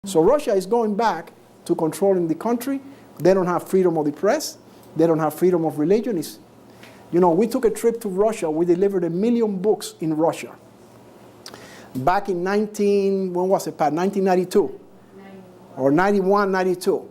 So Russia is going back to controlling the country. They don't have freedom of the press. They don't have freedom of religion. We took a trip to Russia. We delivered 1 million books in Russia. Back in 1992? Or 91, 92.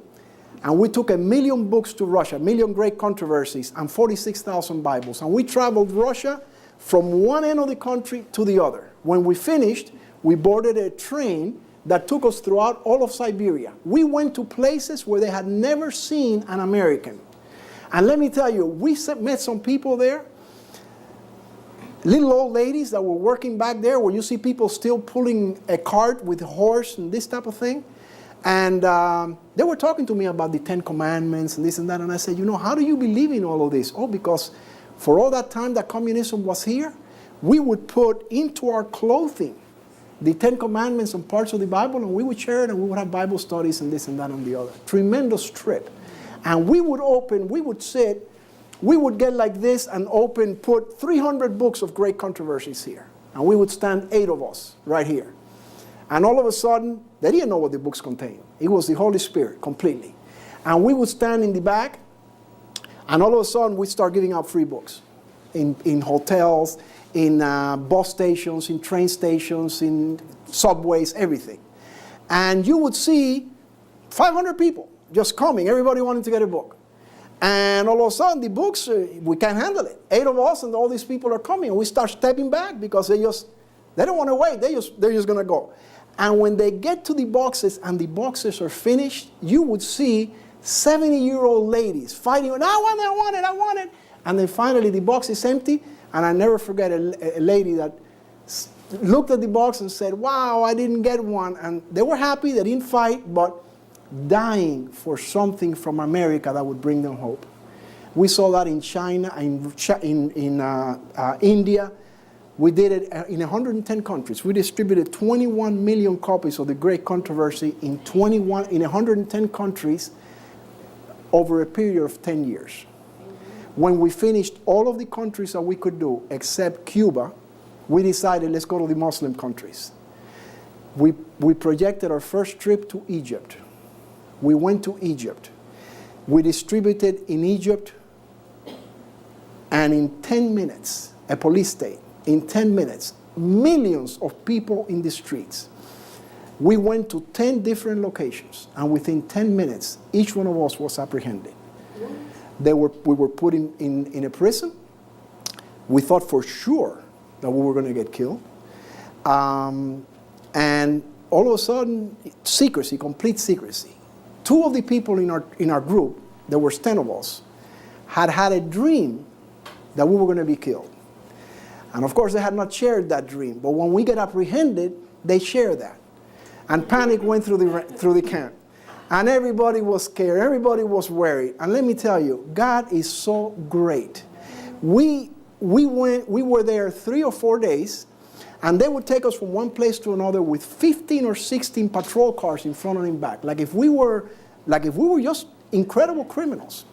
And we took 1 million books to Russia, 1 million great controversies, and 46,000 Bibles. And we traveled Russia from one end of the country to the other. When we finished, we boarded a train that took us throughout all of Siberia. We went to places where they had never seen an American. And let me tell you, we met some people there, little old ladies that were working back there, where you see people still pulling a cart with a horse and this type of thing. And they were talking to me about the 10 Commandments and this and that. And I said, how do you believe in all of this? Oh, because for all that time that communism was here, we would put into our clothing the 10 Commandments and parts of the Bible, and we would share it, and we would have Bible studies and this and that and the other. Tremendous trip. And we would sit, we would get like this and put 300 books of great controversies here. And we would stand 8 of us right here. And all of a sudden, they didn't know what the books contained. It was the Holy Spirit completely. And we would stand in the back, and all of a sudden, we'd start giving out free books in hotels, in bus stations, in train stations, in subways, everything. And you would see 500 people just coming. Everybody wanted to get a book. And all of a sudden, the books, we can't handle it. 8 of us and all these people are coming. And we start stepping back because they don't want to wait. They're just going to go. And when they get to the boxes and the boxes are finished, you would see 70-year-old ladies fighting. I want it. And then finally, the box is empty. And I never forget a lady that looked at the box and said, wow, I didn't get one. And they were happy. They didn't fight, but dying for something from America that would bring them hope. We saw that in China, in India. We did it in 110 countries. We distributed 21 million copies of the Great Controversy in 110 countries over a period of 10 years. When we finished all of the countries that we could do, except Cuba, we decided, let's go to the Muslim countries. We projected our first trip to Egypt. We went to Egypt. We distributed in Egypt, and in 10 minutes, a police state, in 10 minutes, millions of people in the streets. We went to 10 different locations, and within 10 minutes, each one of us was apprehended. We were put in a prison. We thought for sure that we were going to get killed. And all of a sudden, secrecy, complete secrecy. 2 of the people in our group, there were 10 of us, had a dream that we were going to be killed. And of course, they had not shared that dream. But when we get apprehended, they share that. And panic went through the camp. And everybody was scared. Everybody was worried. And let me tell you, God is so great. We were there 3 or 4 days, and they would take us from one place to another with 15 or 16 patrol cars in front and in back, like if we were just incredible criminals.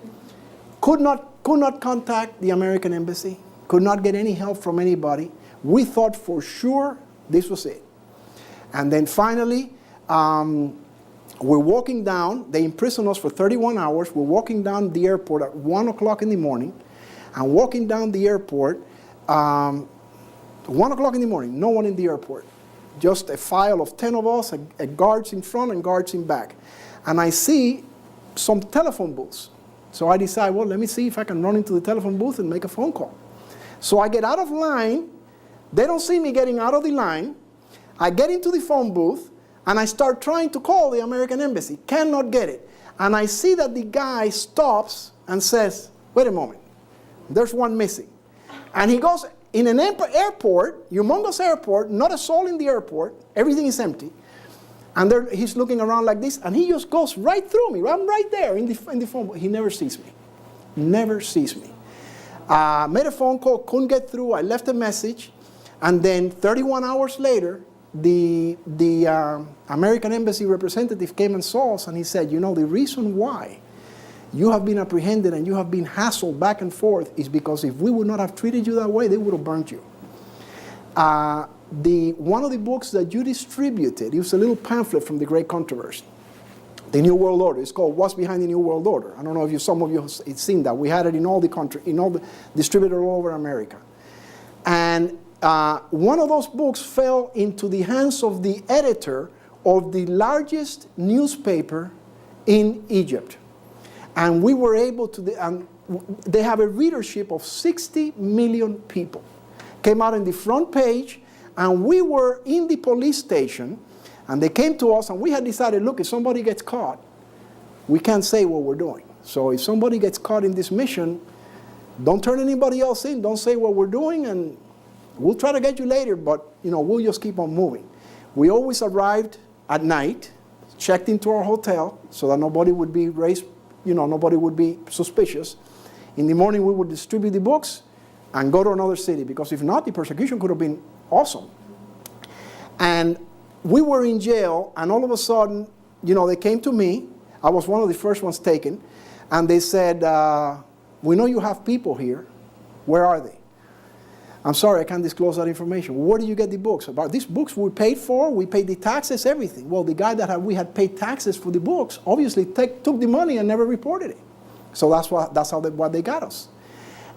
Could not contact the American embassy. Could not get any help from anybody. We thought for sure this was it. And then finally, we're walking down. They imprisoned us for 31 hours. We're walking down the airport at 1 o'clock in the morning. And walking down the airport, 1 o'clock in the morning, no one in the airport. Just a file of 10 of us, a guards in front and guards in back. And I see some telephone booths. So I decide, well, let me see if I can run into the telephone booth and make a phone call. So I get out of line. They don't see me getting out of the line. I get into the phone booth, and I start trying to call the American embassy. Cannot get it. And I see that the guy stops and says, wait a moment. There's one missing. And he goes in an airport, humongous airport, not a soul in the airport. Everything is empty. And he's looking around like this, and he just goes right through me. I'm right there in the phone booth. He never sees me. Never sees me. Made a phone call, couldn't get through. I left a message. And then 31 hours later, the American embassy representative came and saw us, and he said, the reason why you have been apprehended and you have been hassled back and forth is because if we would not have treated you that way, they would have burnt you. one of the books that you distributed, it was a little pamphlet from the Great Controversy, the New World Order. It's called What's Behind the New World Order. I don't know if some of you have seen that. We had it in all the country, in all the distributed all over America. And one of those books fell into the hands of the editor of the largest newspaper in Egypt. And we were able to, they have a readership of 60 million people. Came out in the front page, and we were in the police station, and they came to us, and we had decided, look, if somebody gets caught, we can't say what we're doing. So if somebody gets caught in this mission, don't turn anybody else in, don't say what we're doing, and we'll try to get you later, but we'll just keep on moving. We always arrived at night, checked into our hotel so that nobody would be nobody would be suspicious. In the morning, we would distribute the books and go to another city, because if not, the persecution could have been awesome. And we were in jail, and all of a sudden, they came to me. I was one of the first ones taken, and they said, we know you have people here. Where are they? I'm sorry, I can't disclose that information. Where do you get the books? About these books we paid for, we paid the taxes, everything. Well, the guy that we had paid taxes for the books obviously took the money and never reported it. So that's how they got us.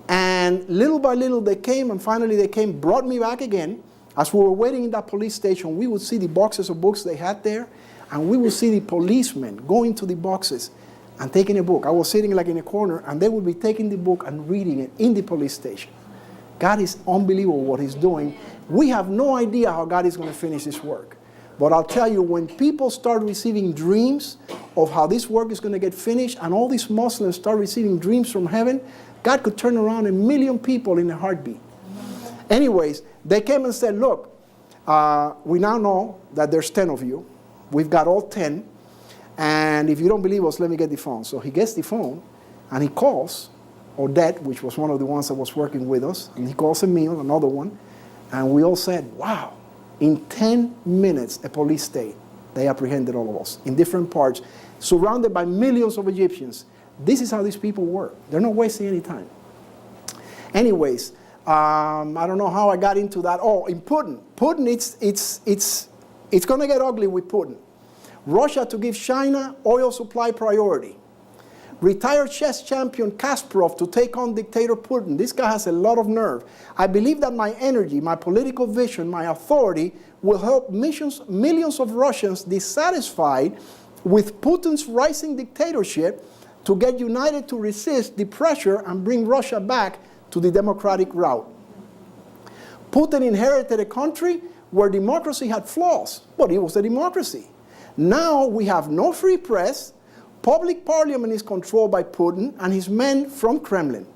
And little by little they came, and finally they came, brought me back again. As we were waiting in that police station, we would see the boxes of books they had there, and we would see the policemen going to the boxes and taking a book. I was sitting like in a corner, and they would be taking the book and reading it in the police station. God is unbelievable what He's doing. We have no idea how God is going to finish this work. But I'll tell you, when people start receiving dreams of how this work is going to get finished, and all these Muslims start receiving dreams from heaven, God could turn around 1 million people in a heartbeat. Anyways, they came and said, look, we now know that there's 10 of you. We've got all 10. And if you don't believe us, let me get the phone. So he gets the phone, and he calls Odette, which was one of the ones that was working with us, and he calls Emil, another one, and we all said, wow, in 10 minutes, a police state, they apprehended all of us in different parts, surrounded by millions of Egyptians. This is how these people work. They're not wasting any time. Anyways, I don't know how I got into that. Oh, in Putin. Putin, it's going to get ugly with Putin. Russia to give China oil supply priority. Retired chess champion Kasparov to take on dictator Putin. This guy has a lot of nerve. I believe that my energy, my political vision, my authority will help millions of Russians dissatisfied with Putin's rising dictatorship to get united to resist the pressure and bring Russia back to the democratic route. Putin inherited a country where democracy had flaws, but it was a democracy. Now we have no free press. Public parliament is controlled by Putin and his men from Kremlin,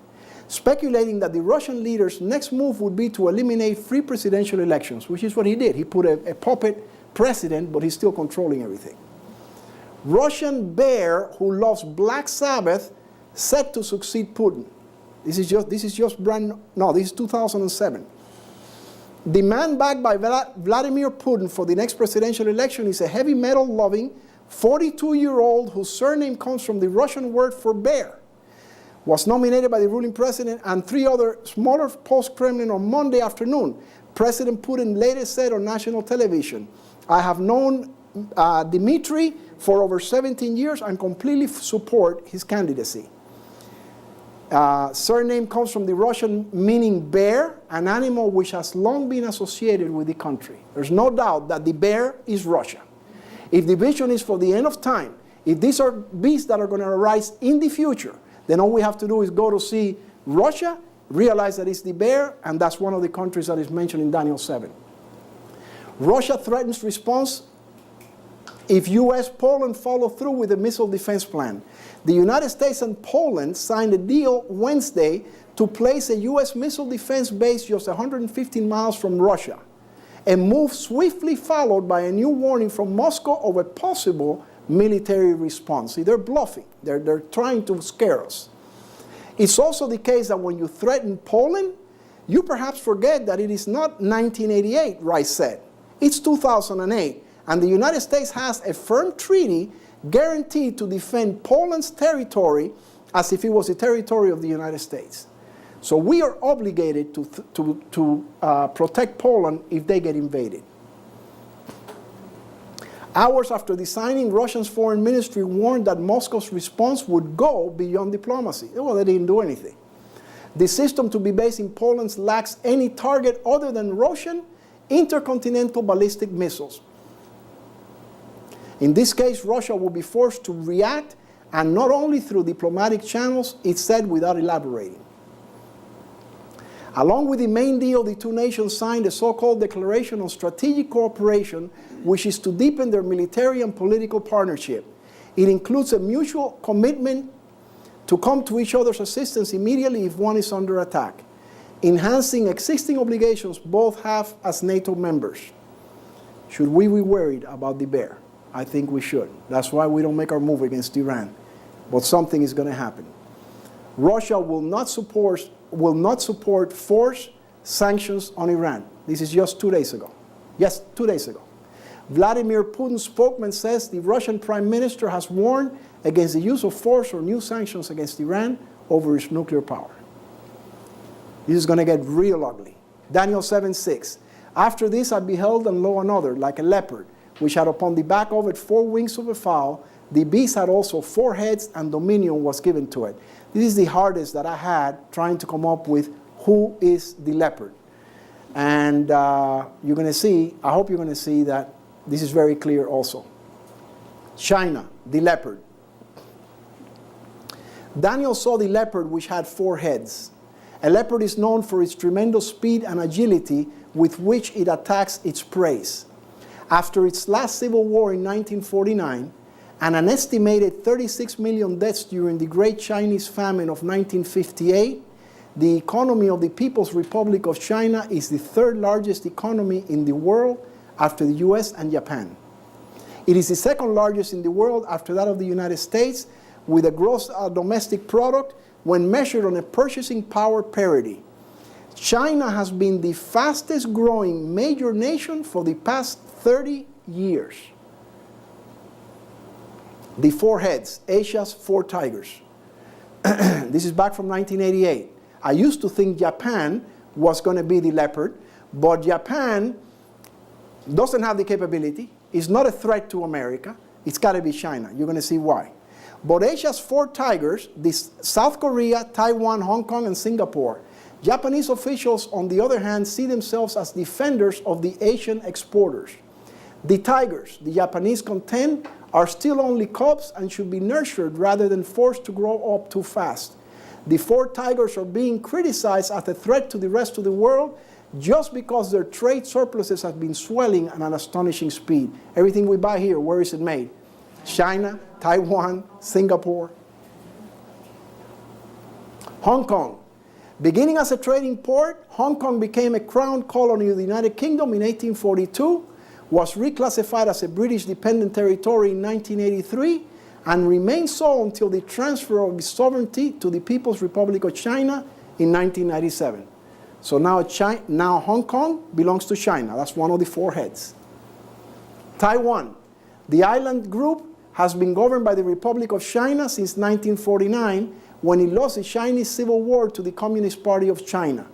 speculating that the Russian leader's next move would be to eliminate free presidential elections, which is what he did. He put a puppet president, but he's still controlling everything. Russian bear who loves Black Sabbath set to succeed Putin. This is 2007. The man backed by Vladimir Putin for the next presidential election is a heavy metal loving 42-year-old whose surname comes from the Russian word for bear. Was nominated by the ruling president and 3 other smaller post-Kremlin on Monday afternoon. President Putin later said on national television, I have known Dmitry for over 17 years and completely support his candidacy. Surname comes from the Russian meaning bear, an animal which has long been associated with the country. There's no doubt that the bear is Russia. If the vision is for the end of time, if these are beasts that are going to arise in the future, then all we have to do is go to see Russia, realize that it's the bear, and that's one of the countries that is mentioned in Daniel 7. Russia threatens response if U.S. Poland follow through with the missile defense plan. The United States and Poland signed a deal Wednesday to place a U.S. missile defense base just 115 miles from Russia. A move swiftly followed by a new warning from Moscow of a possible military response. See, they're bluffing. They're trying to scare us. It's also the case that when you threaten Poland, you perhaps forget that it is not 1988, Rice said. It's 2008, and the United States has a firm treaty guaranteed to defend Poland's territory as if it was the territory of the United States. So we are obligated to protect Poland if they get invaded. Hours after designing, Russia's foreign ministry warned that Moscow's response would go beyond diplomacy. Well, they didn't do anything. The system to be based in Poland lacks any target other than Russian intercontinental ballistic missiles. In this case, Russia will be forced to react, and not only through diplomatic channels, it said without elaborating. Along with the main deal, the two nations signed a so-called Declaration on Strategic Cooperation, which is to deepen their military and political partnership. It includes a mutual commitment to come to each other's assistance immediately if one is under attack, enhancing existing obligations both have as NATO members. Should we be worried about the bear? I think we should. That's why we don't make our move against Iran. But something is going to happen. Russia will not support forced sanctions on Iran. This is just 2 days ago. Yes, 2 days ago. Vladimir Putin's spokesman says the Russian Prime Minister has warned against the use of force or new sanctions against Iran over its nuclear power. This is going to get real ugly. Daniel 7:6. After this I beheld, and lo, another, like a leopard, which had upon the back of it 4 wings of a fowl. The beast had also 4 heads, and dominion was given to it. This is the hardest that I had trying to come up with who is the leopard. And you're going to see, I hope you're going to see that this is very clear also. China, the leopard. Daniel saw the leopard which had 4 heads. A leopard is known for its tremendous speed and agility with which it attacks its prey. After its last civil war in 1949, and an estimated 36 million deaths during the Great Chinese Famine of 1958, the economy of the People's Republic of China is the 3rd largest economy in the world after the US and Japan. It is the 2nd largest in the world after that of the United States, with a gross domestic product when measured on a purchasing power parity. China has been the fastest growing major nation for the past 30 years. The 4 heads, Asia's 4 tigers. This is back from 1988. I used to think Japan was going to be the leopard, but Japan doesn't have the capability. It's not a threat to America. It's got to be China. You're going to see why. But Asia's 4 tigers, South Korea, Taiwan, Hong Kong, and Singapore. Japanese officials, on the other hand, see themselves as defenders of the Asian exporters. The tigers, the Japanese contend, are still only cubs and should be nurtured rather than forced to grow up too fast. The 4 tigers are being criticized as a threat to the rest of the world just because their trade surpluses have been swelling at an astonishing speed. Everything we buy here, where is it made? China, Taiwan, Singapore. Hong Kong. Beginning as a trading port, Hong Kong became a crown colony of the United Kingdom in 1842, was reclassified as a British dependent territory in 1983, and remained so until the transfer of its sovereignty to the People's Republic of China in 1997. So now Hong Kong belongs to China. That's one of the 4 heads. Taiwan. The island group has been governed by the Republic of China since 1949, when it lost the Chinese Civil War to the Communist Party of China.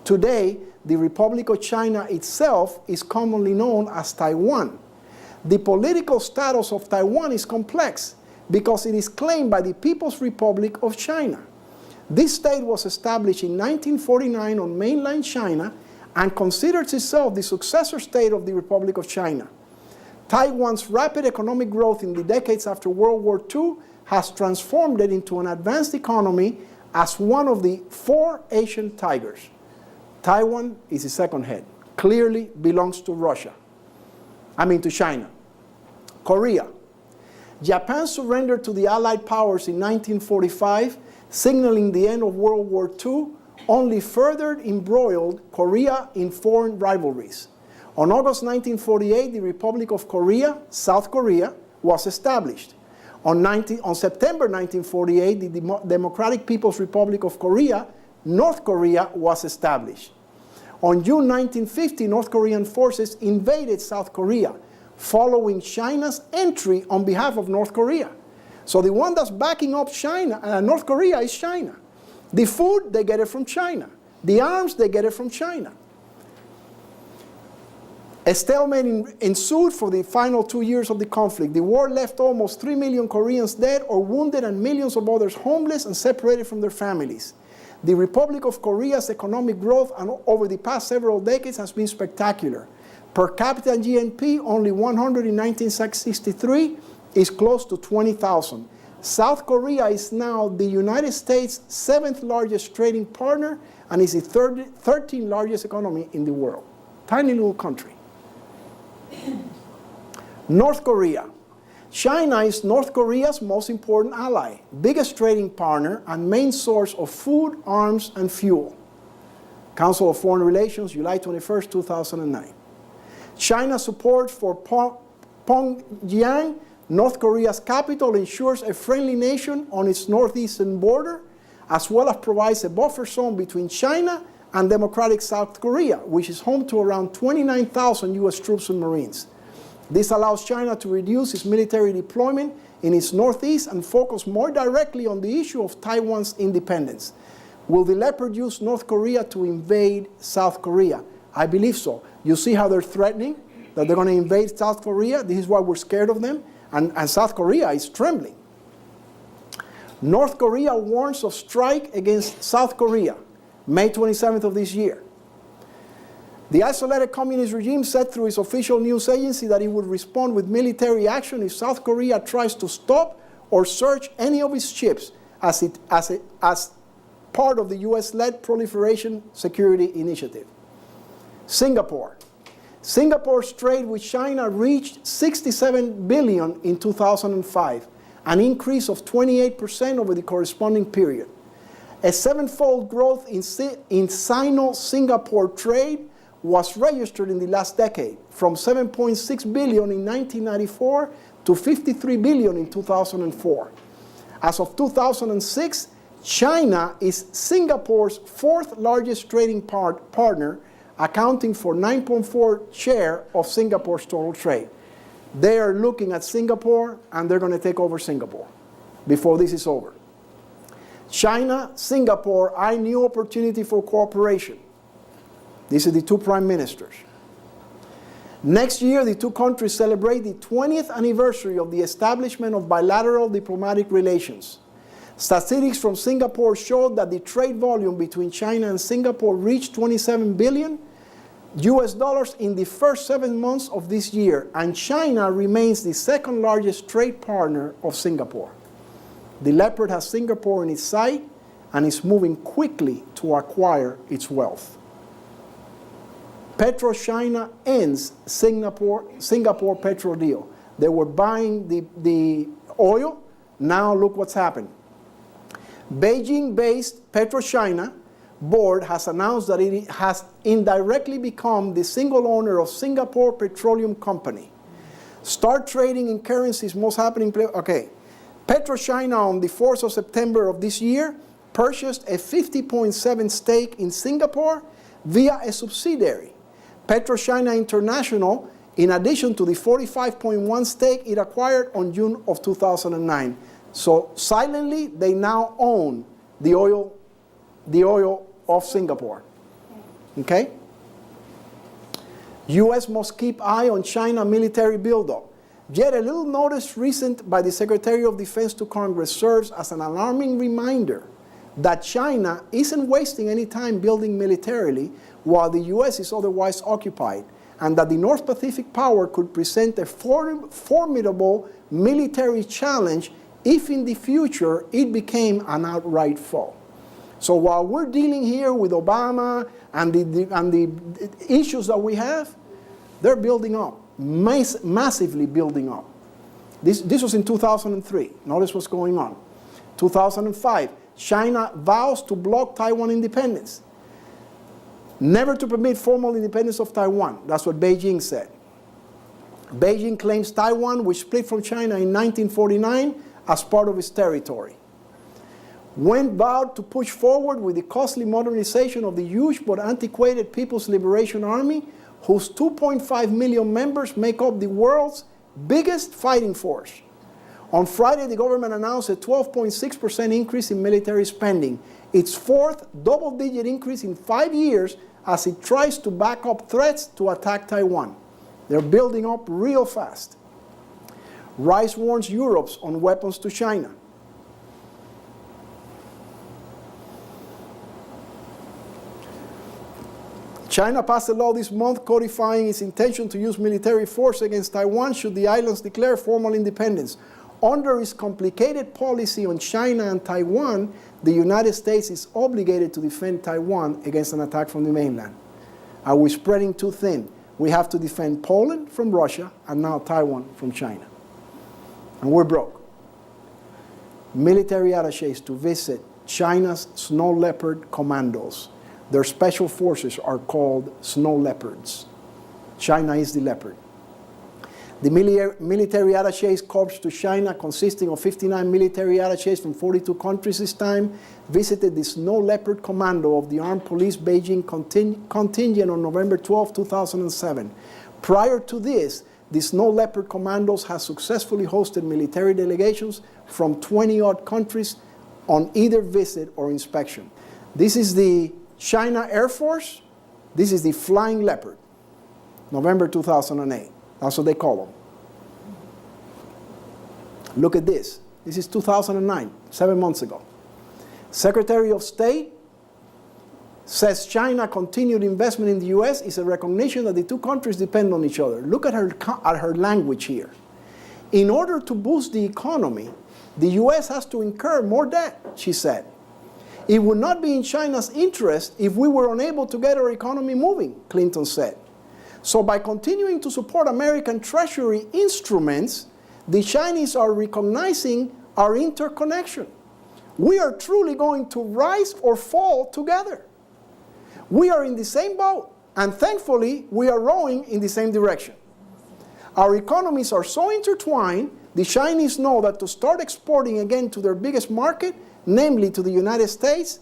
Today, the Republic of China itself is commonly known as Taiwan. The political status of Taiwan is complex because it is claimed by the People's Republic of China. This state was established in 1949 on mainland China and considers itself the successor state of the Republic of China. Taiwan's rapid economic growth in the decades after World War II has transformed it into an advanced economy as one of the 4 Asian tigers. Taiwan is the 2nd head. Clearly belongs to to China. Korea. Japan surrendered to the Allied powers in 1945, signaling the end of World War II, only further embroiled Korea in foreign rivalries. On August 1948, the Republic of Korea, South Korea, was established. On September 1948, the Democratic People's Republic of Korea, North Korea, was established. On June 1950, North Korean forces invaded South Korea, following China's entry on behalf of North Korea. So the one that's backing up North Korea is China. The food, they get it from China. The arms, they get it from China. A stalemate ensued for the final 2 years of the conflict. The war left almost 3 million Koreans dead or wounded and millions of others homeless and separated from their families. The Republic of Korea's economic growth over the past several decades has been spectacular. Per capita GNP, only 100 in 1963 is close to 20,000. South Korea is now the United States' 7th largest trading partner and is the 13th largest economy in the world. Tiny little country. North Korea. China is North Korea's most important ally, biggest trading partner, and main source of food, arms, and fuel. Council of Foreign Relations, July 21st, 2009. China's support for Pyongyang, North Korea's capital, ensures a friendly nation on its northeastern border, as well as provides a buffer zone between China and democratic South Korea, which is home to around 29,000 U.S. troops and Marines. This allows China to reduce its military deployment in its northeast and focus more directly on the issue of Taiwan's independence. Will the Leopard use North Korea to invade South Korea? I believe so. You see how they're threatening that they're going to invade South Korea? This is why we're scared of them. And South Korea is trembling. North Korea warns of strike against South Korea, May 27th of this year. The isolated communist regime said through its official news agency that it would respond with military action if South Korea tries to stop or search any of its ships as part of the US-led Proliferation Security Initiative. Singapore. Singapore's trade with China reached $67 billion in 2005, an increase of 28% over the corresponding period. A sevenfold growth in Sino-Singapore trade was registered in the last decade, from $7.6 billion in 1994 to $53 billion in 2004. As of 2006, China is Singapore's 4th largest trading partner, accounting for 9.4% share of Singapore's total trade. They are looking at Singapore, and they're going to take over Singapore before this is over. China, Singapore eye new opportunity for cooperation. These are the two prime ministers. Next year, the two countries celebrate the 20th anniversary of the establishment of bilateral diplomatic relations. Statistics from Singapore showed that the trade volume between China and Singapore reached $27 billion in the first 7 months of this year, and China remains the 2nd largest trade partner of Singapore. The Leopard has Singapore in its sight and is moving quickly to acquire its wealth. PetroChina ends Singapore Petro deal. They were buying the oil. Now look what's happened. Beijing-based PetroChina board has announced that it has indirectly become the single owner of Singapore Petroleum Company. Start trading in currencies most happening. Okay. PetroChina on the 4th of September of this year purchased a 50.7% stake in Singapore via a subsidiary, PetroChina International, in addition to the 45.1% stake it acquired on June of 2009. So silently, they now own the oil of Singapore. Okay? U.S. must keep eye on China military buildup. Yet a little notice recent by the Secretary of Defense to Congress serves as an alarming reminder that China isn't wasting any time building militarily while the U.S. is otherwise occupied, and that the North Pacific power could present a formidable military challenge if in the future it became an outright foe. So while we're dealing here with Obama and the issues that we have, they're building up, massively building up. This was in 2003. Notice what's going on. 2005, China vows to block Taiwan independence. Never to permit formal independence of Taiwan. That's what Beijing said. Beijing claims Taiwan, which split from China in 1949, as part of its territory. When vowed to push forward with the costly modernization of the huge but antiquated People's Liberation Army, whose 2.5 million members make up the world's biggest fighting force. On Friday, the government announced a 12.6% increase in military spending, its fourth double-digit increase in 5 years as it tries to back up threats to attack Taiwan. They're building up real fast. Rice warns Europe on weapons to China. China passed a law this month codifying its intention to use military force against Taiwan should the islands declare formal independence. Under its complicated policy on China and Taiwan, the United States is obligated to defend Taiwan against an attack from the mainland. Are we spreading too thin? We have to defend Poland from Russia and now Taiwan from China. And we're broke. Military attachés to visit China's snow leopard commandos. Their special forces are called snow leopards. China is the leopard. The military attachés corps to China, consisting of 59 military attachés from 42 countries this time, visited the Snow Leopard Commando of the Armed Police Beijing contingent on November 12, 2007. Prior to this, the Snow Leopard Commandos has successfully hosted military delegations from 20-odd countries on either visit or inspection. This is the China Air Force. This is the Flying Leopard, November 2008. That's what they call them. Look at this. This is 2009, 7 months ago. Secretary of State says China continued investment in the U.S. is a recognition that the two countries depend on each other. Look at her language here. In order to boost the economy, the U.S. has to incur more debt, she said. It would not be in China's interest if we were unable to get our economy moving, Clinton said. So by continuing to support American Treasury instruments, the Chinese are recognizing our interconnection. We are truly going to rise or fall together. We are in the same boat, and thankfully, we are rowing in the same direction. Our economies are so intertwined, the Chinese know that to start exporting again to their biggest market, namely to the United States,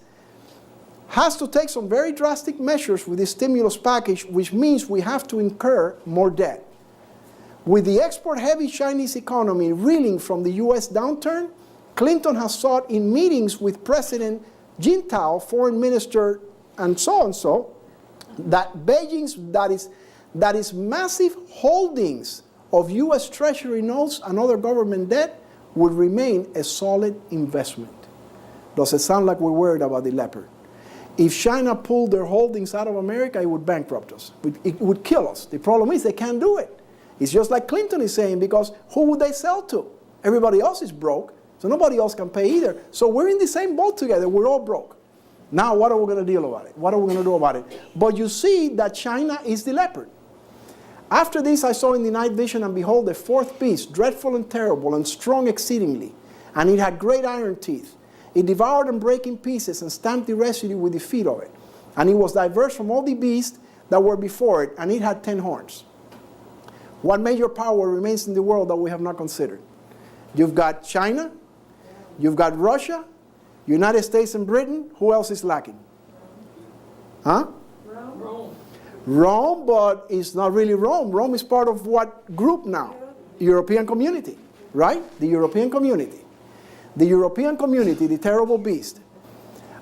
has to take some very drastic measures with the stimulus package, which means we have to incur more debt. With the export-heavy Chinese economy reeling from the U.S. downturn, Clinton has sought in meetings with President Jintao, foreign minister, and so, that Beijing's, that is massive holdings of U.S. Treasury notes and other government debt would remain a solid investment. Does it sound like we're worried about the leopard? If China pulled their holdings out of America, it would bankrupt us. It would kill us. The problem is they can't do it. It's just like Clinton is saying, because who would they sell to? Everybody else is broke, so nobody else can pay either. So we're in the same boat together. We're all broke. Now what are we going to deal about it? What are we going to do about it? But you see that China is the leopard. After this I saw in the night vision, and behold, a fourth beast, dreadful and terrible, and strong exceedingly. And it had great iron teeth. It devoured and brake in pieces, and stamped the residue with the feet of it. And it was diverse from all the beasts that were before it, and it had 10 horns. What major power remains in the world that we have not considered? You've got China, you've got Russia, United States and Britain. Who else is lacking? Huh? Rome, but it's not really Rome. Rome is part of what group now? European Community, right? The European Community. The European Community, the terrible beast.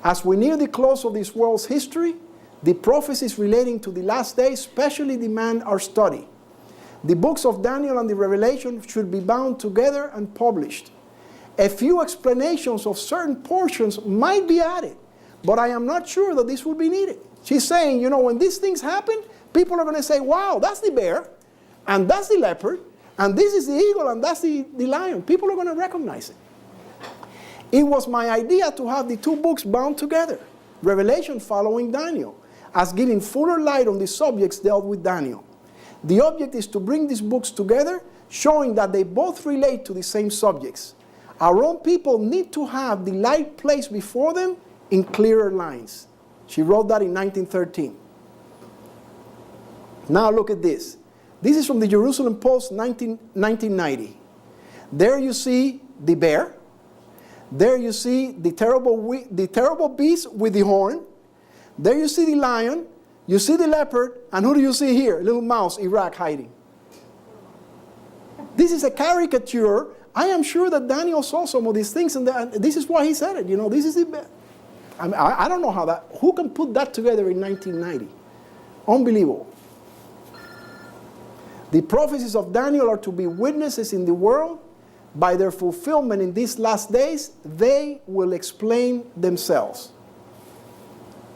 As we near the close of this world's history, the prophecies relating to the last days specially demand our study. The books of Daniel and the Revelation should be bound together and published. A few explanations of certain portions might be added, but I am not sure that this would be needed. She's saying, you know, when these things happen, people are going to say, wow, that's the bear, and that's the leopard, and this is the eagle, and that's the lion. People are going to recognize it. It was my idea to have the two books bound together, Revelation following Daniel, as giving fuller light on the subjects dealt with Daniel. The object is to bring these books together, showing that they both relate to the same subjects. Our own people need to have the light placed before them in clearer lines. She wrote that in 1913. Now look at this. This is from the Jerusalem Post, 1990. There you see the bear. There you see the terrible beast with the horn. There you see the lion. You see the leopard. And who do you see here? Little mouse, Iraq, hiding. This is a caricature I am sure that Daniel saw some of these things, and this is why he said it. You know, this is the. I don't know how that. Who can put that together in 1990? Unbelievable. The prophecies of Daniel are to be witnesses in the world. By their fulfillment in these last days, they will explain themselves.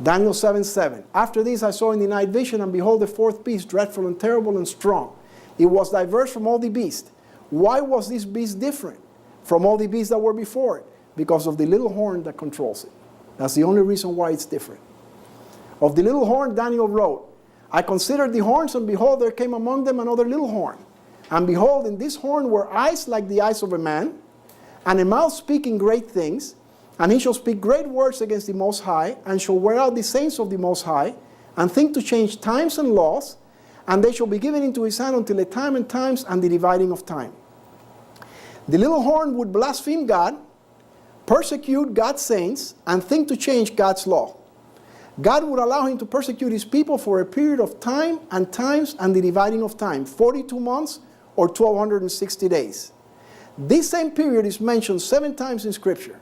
Daniel 7:7. After this I saw in the night vision, and behold, the fourth beast, dreadful and terrible and strong. It was diverse from all the beasts. Why was this beast different from all the beasts that were before it? Because of the little horn that controls it. That's the only reason why it's different. Of the little horn, Daniel wrote, I considered the horns, and behold, there came among them another little horn. And behold, in this horn were eyes like the eyes of a man, and a mouth speaking great things. And he shall speak great words against the Most High, and shall wear out the saints of the Most High, and think to change times and laws, and they shall be given into his hand until a time and times and the dividing of time. The little horn would blaspheme God, persecute God's saints, and think to change God's law. God would allow him to persecute his people for a period of time and times and the dividing of time, 42 months or 1260 days. This same period is mentioned 7 times in Scripture.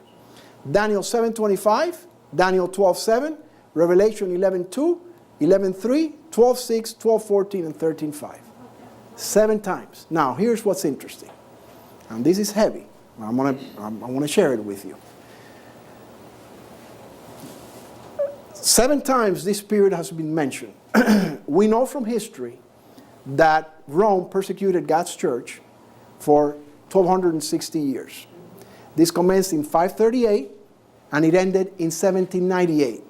Daniel 7:25, Daniel 12:7, Revelation 11:2, 11:3, 12:6, 12:14, and 13:5. 7 times. Now, here's what's interesting. And this is heavy. I want to share it with you. 7 times this period has been mentioned. We know from history that Rome persecuted God's church for 1260 years. This commenced in 538 and it ended in 1798.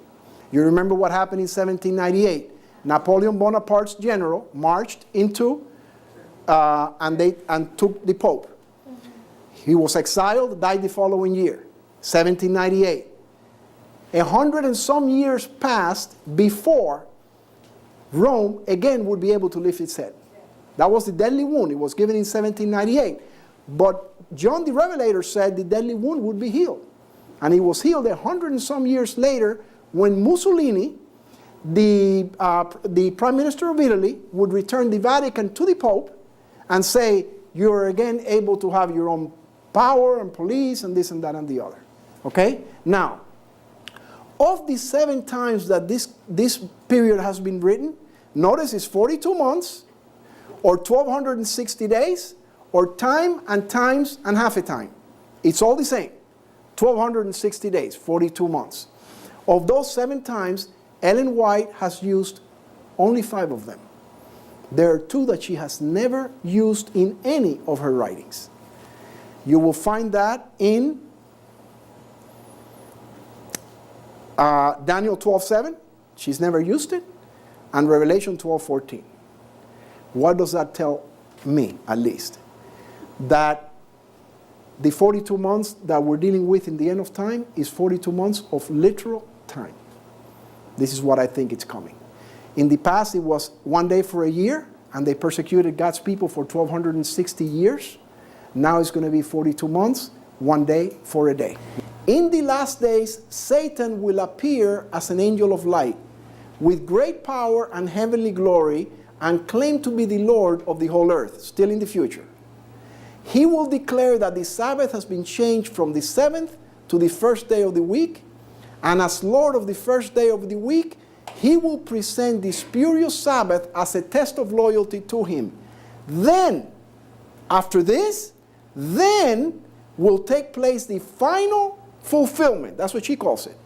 You remember what happened in 1798? Napoleon Bonaparte's general marched into and took the Pope. He was exiled, died the following year, 1798. 100 and some years passed before Rome again would be able to lift its head. That was the deadly wound. It was given in 1798. But John the Revelator said the deadly wound would be healed. And it was healed 100 and some years later when Mussolini, the Prime Minister of Italy, would return the Vatican to the Pope and say, you're again able to have your own power and police and this and that and the other. Okay? Now, of the 7 times that this period has been written, notice it's 42 months, or 1260 days, or time and times and half a time. It's all the same. 1260 days, 42 months. Of those 7 times, Ellen White has used only 5 of them. There are 2 that she has never used in any of her writings. You will find that in Daniel 12:7, she's never used it, and Revelation 12:14. What does that tell me, at least? That the 42 months that we're dealing with in the end of time is 42 months of literal time. This is what I think it's coming. In the past, it was 1 day for a year, and they persecuted God's people for 1260 years. Now it's going to be 42 months, 1 day for a day. In the last days, Satan will appear as an angel of light, with great power and heavenly glory, and claim to be the Lord of the whole earth, still in the future. He will declare that the Sabbath has been changed from the 7th to the first day of the week, and as Lord of the first day of the week, he will present the spurious Sabbath as a test of loyalty to him. Then, after this, then will take place the final fulfillment. That's what she calls it.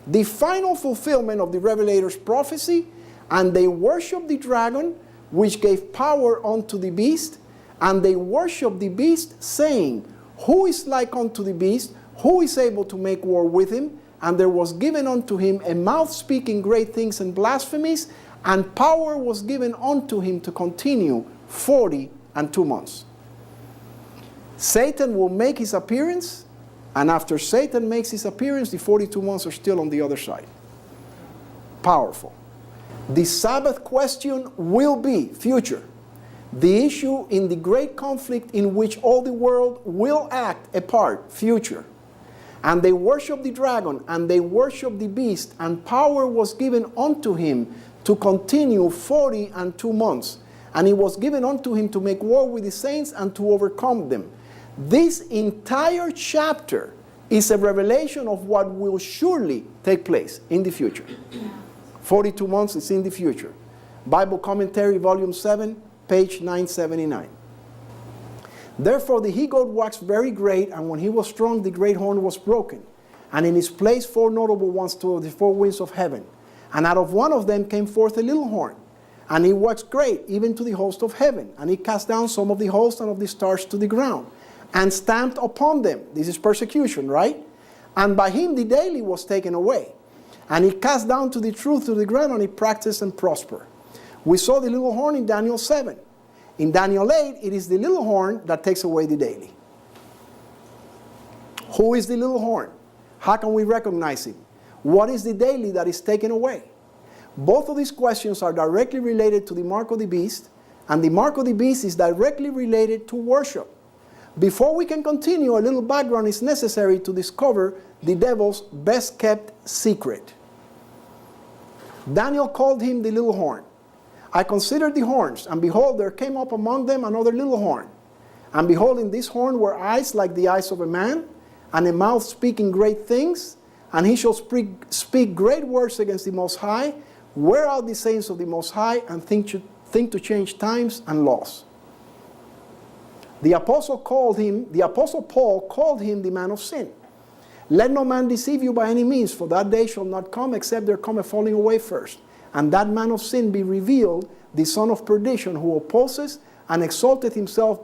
The final fulfillment of the Revelator's prophecy, and they worship the dragon, which gave power unto the beast, and they worship the beast, saying, who is like unto the beast? Who is able to make war with him? And there was given unto him a mouth speaking great things and blasphemies, and power was given unto him to continue 42 months. Satan will make his appearance, and after Satan makes his appearance, the 42 months are still on the other side. Powerful. The Sabbath question will be, future, the issue in the great conflict in which all the world will act a part, future. And they worship the dragon, and they worship the beast, and power was given unto him to continue 42 months. And it was given unto him to make war with the saints and to overcome them. This entire chapter is a revelation of what will surely take place in the future. 42 months is in the future. Bible Commentary, Volume 7, page 979. Therefore the he-goat waxed very great, and when he was strong, the great horn was broken. And in his place 4 notable ones, 2 of the 4 winds of heaven. And out of one of them came forth a little horn. And he waxed great, even to the host of heaven. And he cast down some of the host and of the stars to the ground, and stamped upon them. This is persecution, right? And by him the daily was taken away. And he cast down to the truth to the ground, and he practiced and prospered. We saw the little horn in Daniel 7. In Daniel 8, it is the little horn that takes away the daily. Who is the little horn? How can we recognize him? What is the daily that is taken away? Both of these questions are directly related to the mark of the beast, and the mark of the beast is directly related to worship. Before we can continue, a little background is necessary to discover the devil's best kept secret. Daniel called him the little horn. I considered the horns, and behold, there came up among them another little horn. And behold, in this horn were eyes like the eyes of a man, and a mouth speaking great things, and he shall speak great words against the Most High, wear out the saints of the Most High, and think to change times and laws. The Apostle Paul called him the man of sin. Let no man deceive you by any means, for that day shall not come except there come a falling away first, and that man of sin be revealed, the son of perdition, who opposes and exalteth himself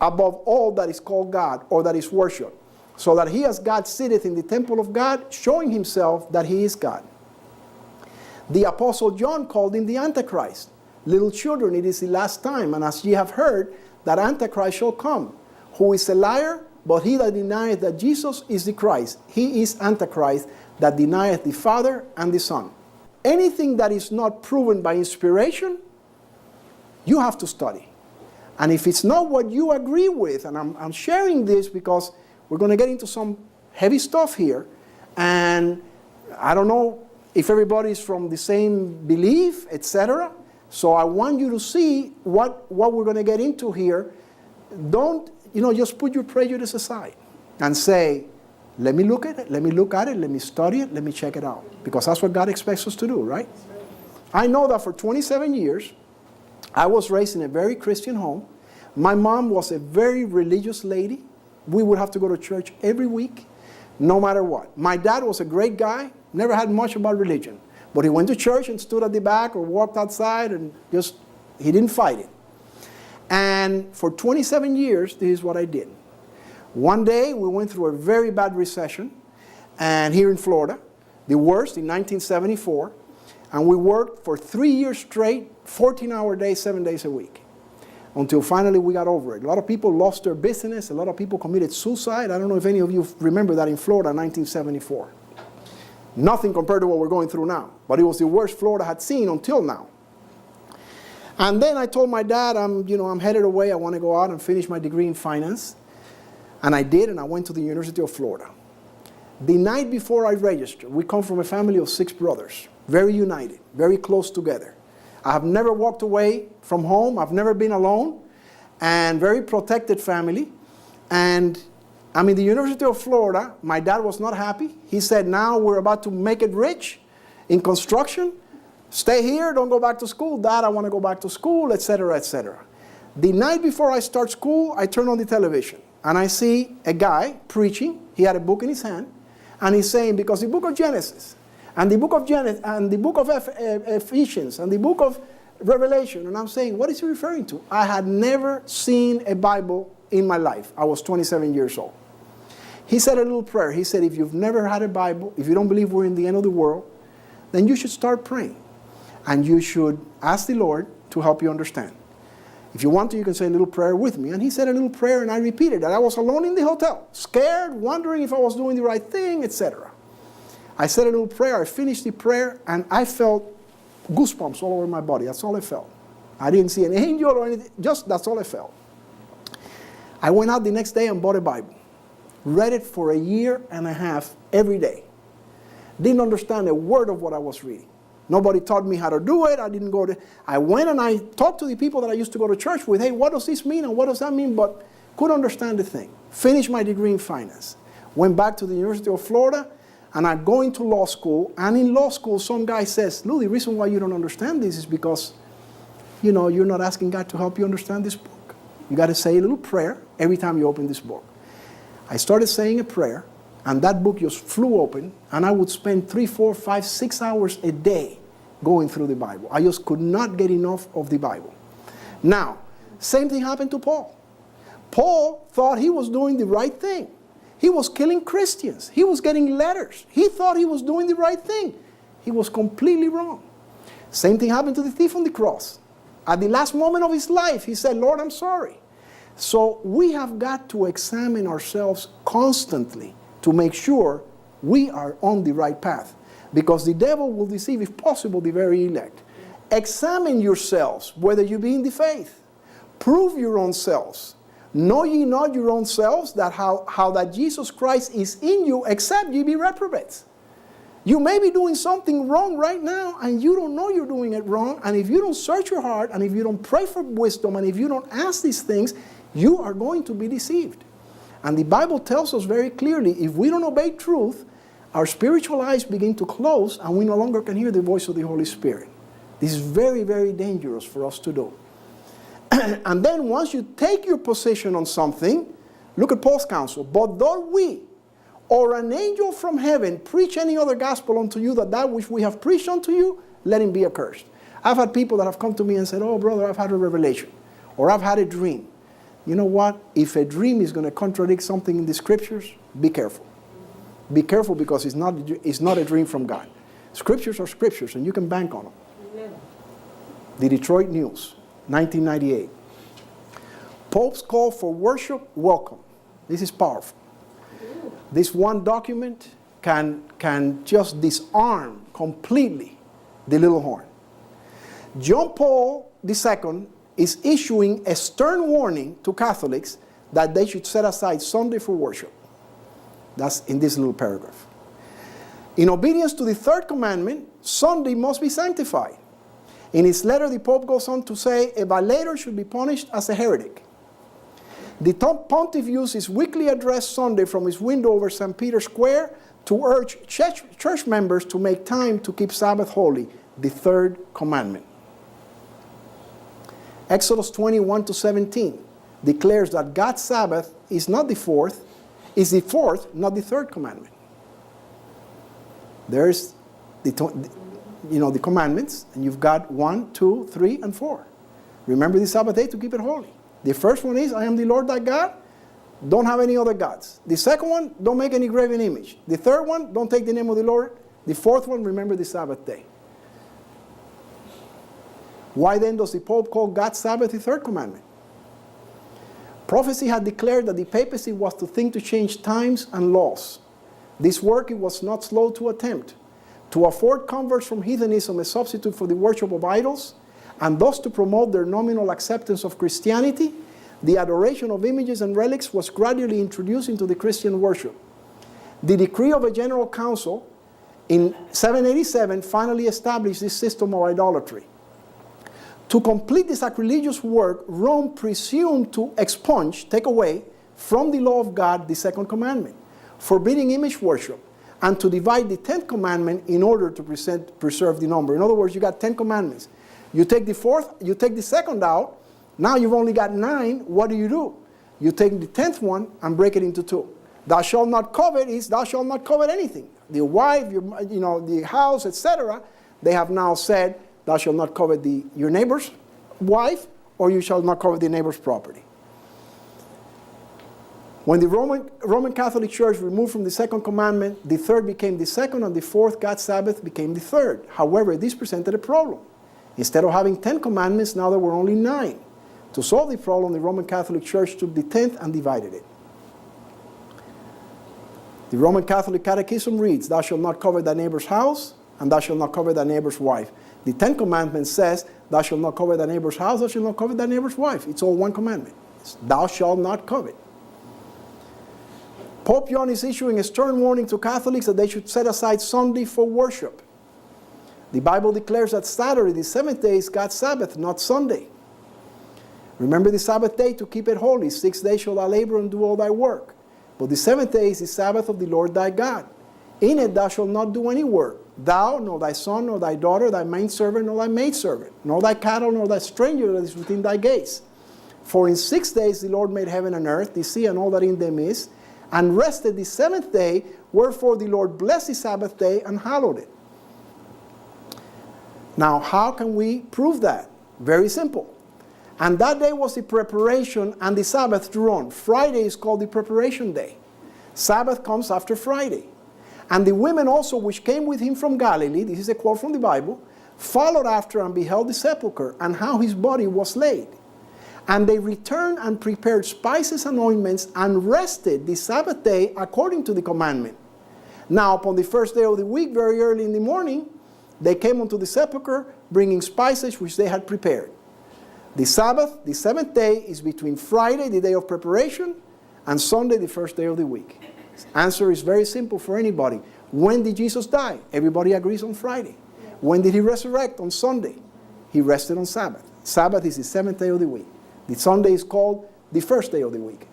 above all that is called God, or that is worshipped, so that he as God sitteth in the temple of God, showing himself that he is God. The Apostle John called him the Antichrist. Little children, it is the last time, and as ye have heard, that Antichrist shall come, who is a liar, but he that denieth that Jesus is the Christ, he is Antichrist, that denieth the Father and the Son. Anything that is not proven by inspiration, you have to study. And if it's not what you agree with, and I'm sharing this because we're going to get into some heavy stuff here, and I don't know if everybody's from the same belief, etc. So I want you to see what we're going to get into here. Don't, just put your prejudice aside and say, let me look at it, let me study it, let me check it out. Because that's what God expects us to do, right? I know that for 27 years, I was raised in a very Christian home. My mom was a very religious lady. We would have to go to church every week, no matter what. My dad was a great guy, never had much about religion. But he went to church and stood at the back or walked outside and he didn't fight it. And for 27 years, this is what I did. One day, we went through a very bad recession, and here in Florida, the worst in 1974, and we worked for 3 years straight, 14-hour days, 7 days a week, until finally we got over it. A lot of people lost their business. A lot of people committed suicide. I don't know if any of you remember that in Florida in 1974. Nothing compared to what we're going through now, but it was the worst Florida had seen until now. And then I told my dad, I'm headed away. I want to go out and finish my degree in finance. And I did, and I went to the University of Florida. The night before I registered, we come from a family of 6 brothers, very united, very close together. I have never walked away from home. I've never been alone, and very protected family. And I'm in the University of Florida. My dad was not happy. He said, now we're about to make it rich in construction. Stay here, don't go back to school. Dad, I want to go back to school, etc., etc. The night before I start school, I turn on the television. And I see a guy preaching. He had a book in his hand, and he's saying, because the book of Genesis, and the book of Ephesians, and the book of Revelation, and I'm saying, what is he referring to? I had never seen a Bible in my life. I was 27 years old. He said a little prayer. He said, if you've never had a Bible, if you don't believe we're in the end of the world, then you should start praying, and you should ask the Lord to help you understand. If you want to, you can say a little prayer with me. And he said a little prayer, and I repeated it. I was alone in the hotel, scared, wondering if I was doing the right thing, etc. I said a little prayer. I finished the prayer, and I felt goosebumps all over my body. That's all I felt. I didn't see an angel or anything. Just that's all I felt. I went out the next day and bought a Bible. Read it for a year and a half every day. Didn't understand a word of what I was reading. Nobody taught me how to do it. I went and I talked to the people that I used to go to church with. Hey, what does this mean and what does that mean? But Couldn't understand the thing. Finished my degree in finance. Went back to the University of Florida, and I'm going to law school. And in law school, some guy says, Lou, the reason why you don't understand this is because, you're not asking God to help you understand this book. You got to say a little prayer every time you open this book. I started saying a prayer, and that book just flew open, and I would spend 3, 4, 5, 6 hours a day going through the Bible. I just could not get enough of the Bible. Now, same thing happened to Paul. Paul thought he was doing the right thing. He was killing Christians. He was getting letters. He thought he was doing the right thing. He was completely wrong. Same thing happened to the thief on the cross. At the last moment of his life, he said, Lord, I'm sorry. So we have got to examine ourselves constantly to make sure we are on the right path. Because the devil will deceive, if possible, the very elect. Examine yourselves, whether you be in the faith. Prove your own selves. Know ye not your own selves, that how that Jesus Christ is in you, except ye be reprobates. You may be doing something wrong right now, and you don't know you're doing it wrong. And if you don't search your heart, and if you don't pray for wisdom, and if you don't ask these things, you are going to be deceived. And the Bible tells us very clearly, if we don't obey truth, our spiritual eyes begin to close, and we no longer can hear the voice of the Holy Spirit. This is very, very dangerous for us to do. And then once you take your position on something, look at Paul's counsel. But though we or an angel from heaven preach any other gospel unto you than that which we have preached unto you, let him be accursed. I've had people that have come to me and said, oh, brother, I've had a revelation. Or I've had a dream. You know what? If a dream is going to contradict something in the scriptures, be careful. Be careful, because it's not a dream from God. Scriptures are scriptures, and you can bank on them. Amen. The Detroit News, 1998. Pope's call for worship, welcome. This is powerful. This one document can just disarm completely the little horn. John Paul II is issuing a stern warning to Catholics that they should set aside Sunday for worship. That's in this little paragraph. In obedience to the third commandment, Sunday must be sanctified. In his letter, the Pope goes on to say, a violator should be punished as a heretic. The Pontiff used his weekly address Sunday from his window over St. Peter's Square to urge church members to make time to keep Sabbath holy, the third commandment. Exodus 21-17 declares that God's Sabbath is not the fourth, is the fourth, not the third commandment. There's the commandments, and you've got 1, 2, 3, and 4. Remember the Sabbath day to keep it holy. The first one is, I am the Lord thy God. Don't have any other gods. The second one, don't make any graven image. The third one, don't take the name of the Lord. The fourth one, remember the Sabbath day. Why then does the Pope call God's Sabbath the third commandment? Prophecy had declared that the papacy was to think to change times and laws. This work it was not slow to attempt, to afford converts from heathenism a substitute for the worship of idols, and thus to promote their nominal acceptance of Christianity. The adoration of images and relics was gradually introduced into the Christian worship. The decree of a general council in 787 finally established this system of idolatry. To complete the sacrilegious work, Rome presumed to expunge, take away, from the law of God the second commandment, forbidding image worship, and to divide the 10th commandment in order to preserve the number. In other words, you got 10 commandments. You take the fourth, you take the second out, now you've only got 9, what do? You take the 10th one and break it into 2. Thou shalt not covet is thou shalt not covet anything. The wife, the house, etc. They have now said, thou shalt not covet your neighbor's wife, or you shall not covet the neighbor's property. When the Roman Catholic Church removed from the second commandment, the third became the second, and the fourth, God's Sabbath, became the third. However, this presented a problem. Instead of having 10 commandments, now there were only 9. To solve the problem, the Roman Catholic Church took the 10th and divided it. The Roman Catholic Catechism reads, thou shalt not covet thy neighbor's house, and thou shalt not covet thy neighbor's wife. The 10th commandment says, thou shalt not covet thy neighbor's house, thou shalt not covet thy neighbor's wife. It's all one commandment. It's, thou shalt not covet. Pope John is issuing a stern warning to Catholics that they should set aside Sunday for worship. The Bible declares that Saturday, the 7th day, is God's Sabbath, not Sunday. Remember the Sabbath day to keep it holy. 6 days shall thou labor and do all thy work. But the 7th day is the Sabbath of the Lord thy God. In it thou shalt not do any work. Thou, nor thy son, nor thy daughter, thy maidservant, nor thy maidservant, nor thy cattle, nor thy stranger that is within thy gates. For in 6 days the Lord made heaven and earth, the sea and all that in them is, and rested the 7th day. Wherefore the Lord blessed the Sabbath day and hallowed it. Now, how can we prove that? Very simple. And that day was the preparation, and the Sabbath drew on. Friday is called the preparation day. Sabbath comes after Friday. And the women also which came with him from Galilee, this is a quote from the Bible, followed after and beheld the sepulchre, and how his body was laid. And they returned and prepared spices and ointments, and rested the Sabbath day according to the commandment. Now upon the first day of the week, very early in the morning, they came unto the sepulchre, bringing spices which they had prepared. The Sabbath, the 7th day, is between Friday, the day of preparation, and Sunday, the first day of the week. Answer is very simple for anybody. When did Jesus die? Everybody agrees on Friday. When did he resurrect? On Sunday. He rested on Sabbath. Sabbath is the 7th day of the week. The Sunday is called the first day of the week.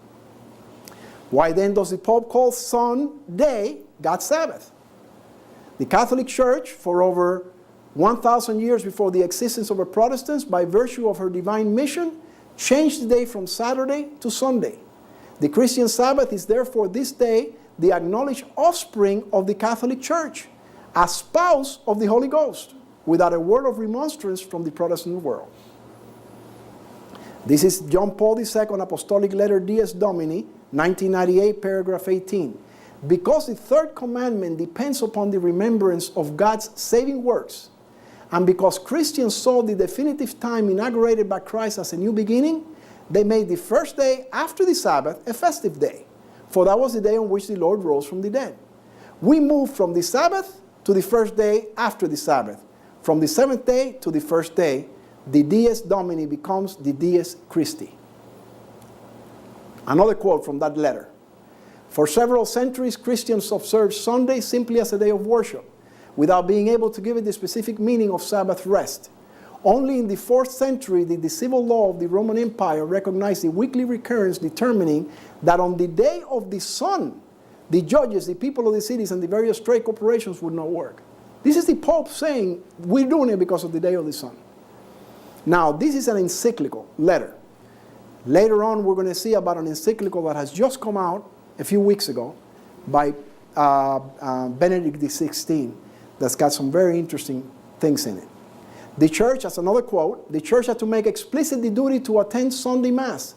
Why then does the Pope call Sunday God's Sabbath? The Catholic Church, for over 1,000 years before the existence of the Protestants, by virtue of her divine mission, changed the day from Saturday to Sunday. The Christian Sabbath is therefore this day the acknowledged offspring of the Catholic Church, a spouse of the Holy Ghost, without a word of remonstrance from the Protestant world. This is John Paul II, Apostolic Letter Dies Domini, 1998, paragraph 18. Because the third commandment depends upon the remembrance of God's saving works, and because Christians saw the definitive time inaugurated by Christ as a new beginning, they made the first day after the Sabbath a festive day, for that was the day on which the Lord rose from the dead. We move from the Sabbath to the first day after the Sabbath. From the 7th day to the first day, the Dies Domini becomes the Dies Christi. Another quote from that letter. For several centuries, Christians observed Sunday simply as a day of worship, without being able to give it the specific meaning of Sabbath rest. Only in the 4th century did the civil law of the Roman Empire recognize the weekly recurrence, determining that on the day of the sun, the judges, the people of the cities, and the various trade corporations would not work. This is the Pope saying, we're doing it because of the day of the sun. Now, this is an encyclical letter. Later on, we're going to see about an encyclical that has just come out a few weeks ago by Benedict XVI that's got some very interesting things in it. The church, as another quote, the church had to make explicit the duty to attend Sunday Mass.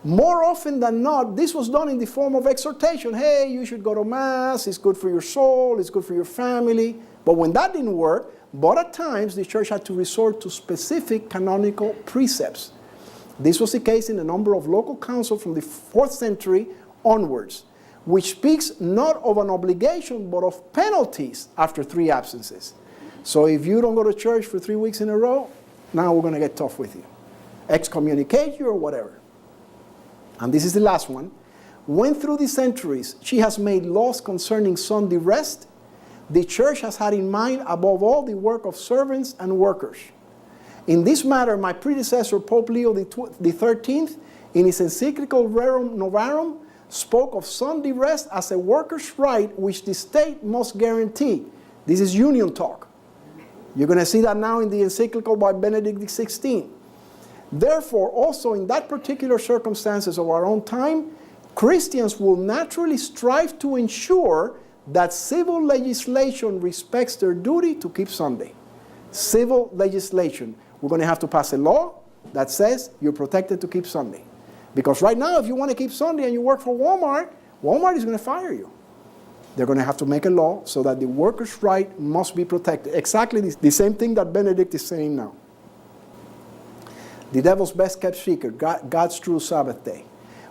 More often than not, this was done in the form of exhortation. Hey, you should go to Mass, it's good for your soul, it's good for your family. But when that didn't work, but at times the church had to resort to specific canonical precepts. This was the case in a number of local councils from the 4th century onwards, which speaks not of an obligation but of penalties after 3 absences. So if you don't go to church for 3 weeks in a row, now we're going to get tough with you. Excommunicate you or whatever. And this is the last one. When through the centuries she has made laws concerning Sunday rest, the church has had in mind above all the work of servants and workers. In this matter, my predecessor, Pope Leo XIII, in his encyclical Rerum Novarum, spoke of Sunday rest as a worker's right which the state must guarantee. This is union talk. You're going to see that now in the encyclical by Benedict XVI. Therefore, also in that particular circumstances of our own time, Christians will naturally strive to ensure that civil legislation respects their duty to keep Sunday. Civil legislation. We're going to have to pass a law that says you're protected to keep Sunday. Because right now, if you want to keep Sunday and you work for Walmart, Walmart is going to fire you. They're going to have to make a law so that the worker's right must be protected. Exactly the same thing that Benedict is saying now. The devil's best kept secret, God's true Sabbath day.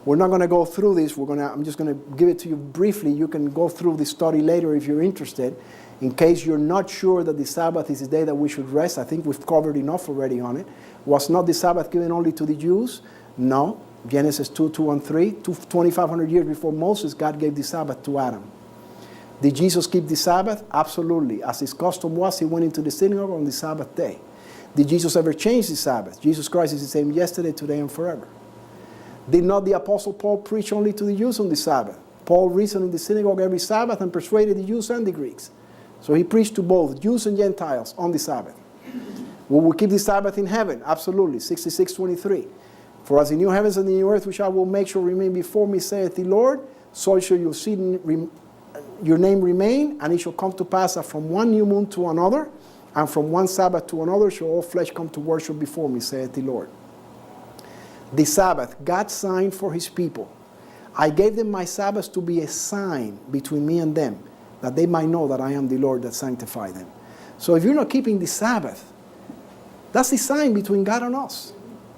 We're not going to go through this. I'm just going to give it to you briefly. You can go through the study later if you're interested. In case you're not sure that the Sabbath is the day that we should rest, I think we've covered enough already on it. Was not the Sabbath given only to the Jews? No. Genesis 2 and 3. 2,500 years before Moses, God gave the Sabbath to Adam. Did Jesus keep the Sabbath? Absolutely. As his custom was, he went into the synagogue on the Sabbath day. Did Jesus ever change the Sabbath? Jesus Christ is the same yesterday, today, and forever. Did not the Apostle Paul preach only to the Jews on the Sabbath? Paul reasoned in the synagogue every Sabbath and persuaded the Jews and the Greeks. So he preached to both Jews and Gentiles on the Sabbath. Will we keep the Sabbath in heaven? Absolutely. 66:23. For as the new heavens and the new earth which I will make shall remain before me, saith the Lord, so shall your name remain, and it shall come to pass that from one new moon to another, and from one Sabbath to another, shall all flesh come to worship before me, saith the Lord. The Sabbath, God's sign for his people. I gave them my Sabbaths to be a sign between me and them, that they might know that I am the Lord that sanctified them. So if you're not keeping the Sabbath, that's the sign between God and us.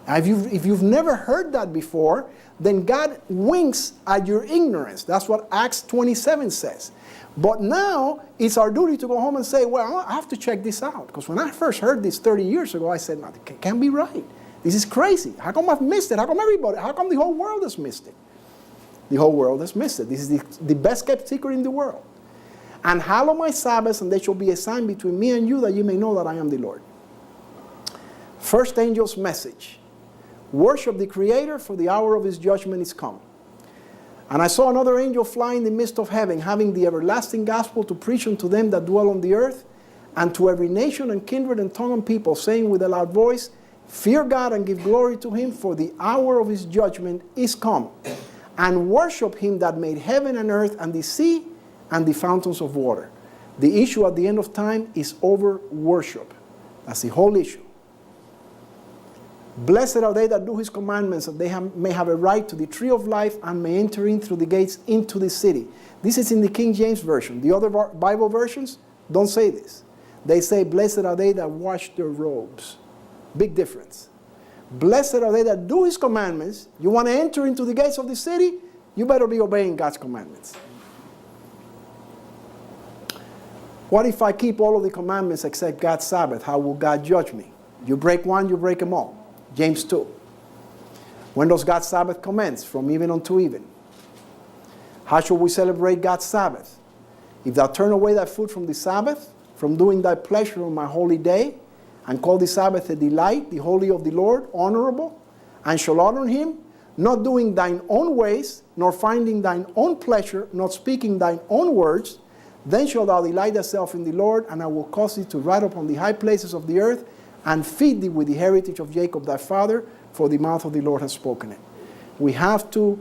If you've never heard that before, then God winks at your ignorance. That's what Acts 27 says. But now, it's our duty to go home and say, well, I have to check this out. Because when I first heard this 30 years ago, I said, no, it can't be right. This is crazy. How come I've missed it? How come the whole world has missed it? The whole world has missed it. This is the best kept secret in the world. And hallow my Sabbaths, and they shall be a sign between me and you, that you may know that I am the Lord. First angel's message. Worship the Creator, for the hour of his judgment is come. And I saw another angel fly in the midst of heaven, having the everlasting gospel to preach unto them that dwell on the earth, and to every nation and kindred and tongue and people, saying with a loud voice, fear God and give glory to him, for the hour of his judgment is come. And worship him that made heaven and earth and the sea and the fountains of water. The issue at the end of time is over worship. That's the whole issue. Blessed are they that do his commandments, that they may have a right to the tree of life and may enter in through the gates into the city. This is in the King James Version. The other Bible versions don't say this. They say, blessed are they that wash their robes. Big difference. Blessed are they that do his commandments. You want to enter into the gates of the city? You better be obeying God's commandments. What if I keep all of the commandments except God's Sabbath? How will God judge me? You break one, you break them all. James 2. When does God's Sabbath commence? From even unto even. How shall we celebrate God's Sabbath? If thou turn away thy foot from the Sabbath, from doing thy pleasure on my holy day, and call the Sabbath a delight, the holy of the Lord, honorable, and shall honor him, not doing thine own ways, nor finding thine own pleasure, not speaking thine own words, then shalt thou delight thyself in the Lord, and I will cause thee to ride upon the high places of the earth, and feed thee with the heritage of Jacob thy father, for the mouth of the Lord has spoken it. We have to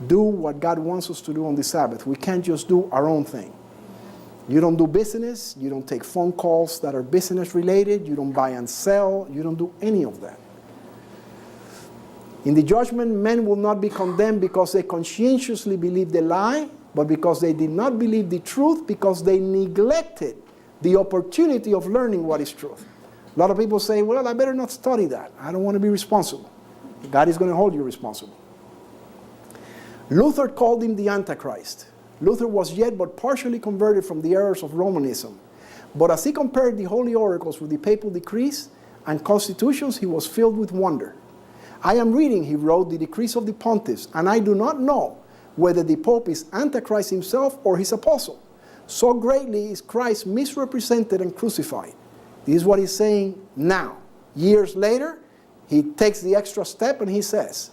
do what God wants us to do on the Sabbath. We can't just do our own thing. You don't do business. You don't take phone calls that are business related. You don't buy and sell. You don't do any of that. In the judgment, men will not be condemned because they conscientiously believed a lie, but because they did not believe the truth, because they neglected the opportunity of learning what is truth. A lot of people say, well, I better not study that. I don't want to be responsible. God is going to hold you responsible. Luther called him the Antichrist. Luther was yet but partially converted from the errors of Romanism. But as he compared the holy oracles with the papal decrees and constitutions, he was filled with wonder. I am reading, he wrote, the decrees of the pontiffs, and I do not know whether the Pope is Antichrist himself or his apostle. So greatly is Christ misrepresented and crucified. This is what he's saying now. Years later, he takes the extra step and he says,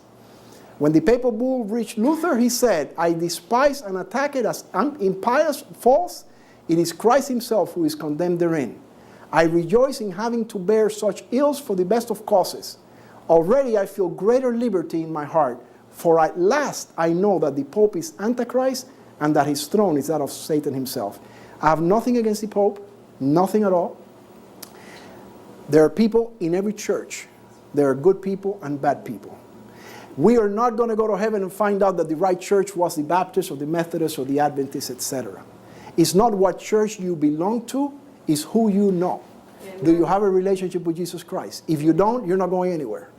when the papal bull reached Luther, he said, I despise and attack it as impious, false. It is Christ himself who is condemned therein. I rejoice in having to bear such ills for the best of causes. Already I feel greater liberty in my heart, for at last I know that the Pope is Antichrist and that his throne is that of Satan himself. I have nothing against the Pope, nothing at all. There are people in every church. There are good people and bad people. We are not going to go to heaven and find out that the right church was the Baptist or the Methodist or the Adventist, etc. It's not what church you belong to, it's who you know. Amen. Do you have a relationship with Jesus Christ? If you don't, you're not going anywhere.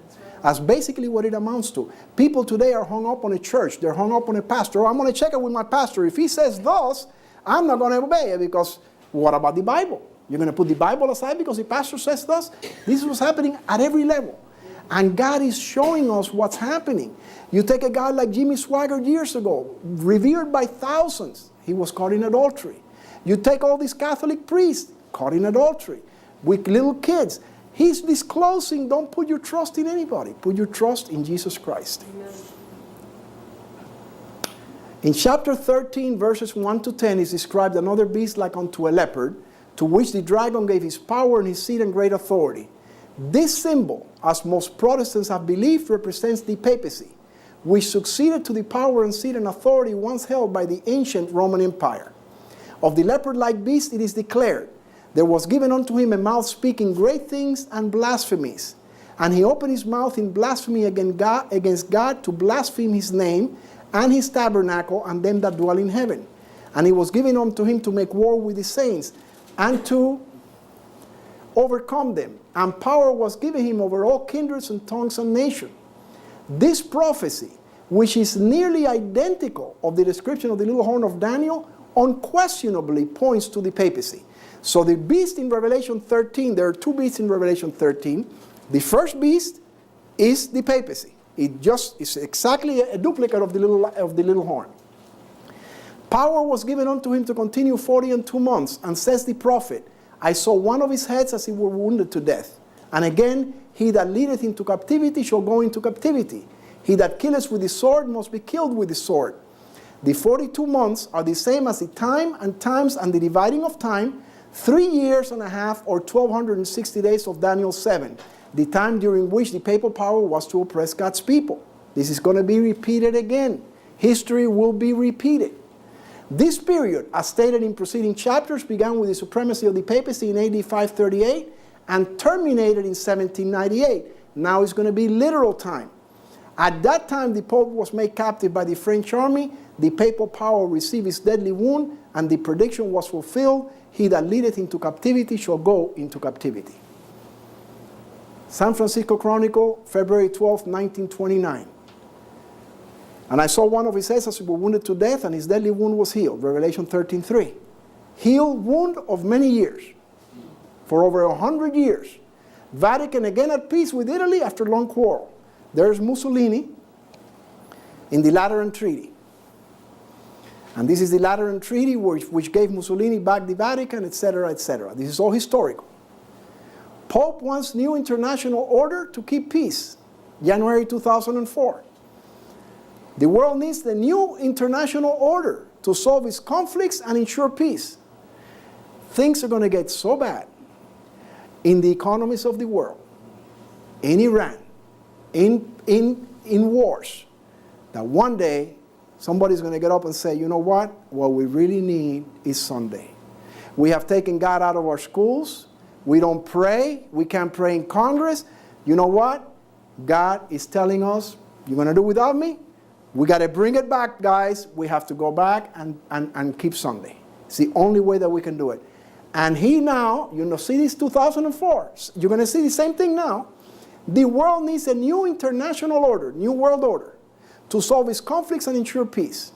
That's basically what it amounts to. People today are hung up on a church. They're hung up on a pastor. Oh, I'm going to check it with my pastor. If he says thus, I'm not going to obey it, because what about the Bible? You're going to put the Bible aside because the pastor says thus? This is what's happening at every level. And God is showing us what's happening. You take a guy like Jimmy Swaggart years ago, revered by thousands. He was caught in adultery. You take all these Catholic priests, caught in adultery. With little kids. He's disclosing, don't put your trust in anybody. Put your trust in Jesus Christ. Amen. In chapter 13, verses 1 to 10, is described another beast like unto a leopard, to which the dragon gave his power and his seat and great authority. This symbol, as most Protestants have believed, represents the papacy, which succeeded to the power and seat and authority once held by the ancient Roman Empire. Of the leopard-like beast it is declared, there was given unto him a mouth speaking great things and blasphemies. And he opened his mouth in blasphemy against God to blaspheme his name and his tabernacle and them that dwell in heaven. And it was given unto him to make war with the saints and to overcome them. And power was given him over all kindreds and tongues and nations. This prophecy, which is nearly identical of the description of the little horn of Daniel, unquestionably points to the papacy. So the beast in Revelation 13, there are two beasts in Revelation 13. The first beast is the papacy. It just is exactly a duplicate of the little horn. Power was given unto him to continue 40 and 2 months, and says the prophet, I saw one of his heads as he were wounded to death. And again, he that leadeth into captivity shall go into captivity. He that killeth with the sword must be killed with the sword. The 42 months are the same as the time and times and the dividing of time, 3 years and a half, or 1260 days of Daniel 7, the time during which the papal power was to oppress God's people. This is going to be repeated again. History will be repeated. This period, as stated in preceding chapters, began with the supremacy of the papacy in AD 538 and terminated in 1798. Now it's going to be literal time. At that time, the Pope was made captive by the French army, the papal power received its deadly wound, and the prediction was fulfilled, he that leadeth into captivity shall go into captivity. San Francisco Chronicle, February 12, 1929. And I saw one of his heads as he was wounded to death, and his deadly wound was healed. Revelation 13:3. Healed wound of many years. For over 100 years. Vatican again at peace with Italy after long quarrel. There's Mussolini in the Lateran Treaty. And this is the Lateran Treaty which gave Mussolini back the Vatican, etc., etc. This is all historical. Pope wants new international order to keep peace. January 2004. The world needs the new international order to solve its conflicts and ensure peace. Things are going to get so bad in the economies of the world, in Iran, in wars, that one day somebody's going to get up and say, you know what we really need is Sunday. We have taken God out of our schools. We don't pray. We can't pray in Congress. You know what? God is telling us, you're going to do without me? We got to bring it back, guys. We have to go back and keep Sunday. It's the only way that we can do it. And he now, see this 2004. You're going to see the same thing now. The world needs a new international order, new world order, to solve its conflicts and ensure peace.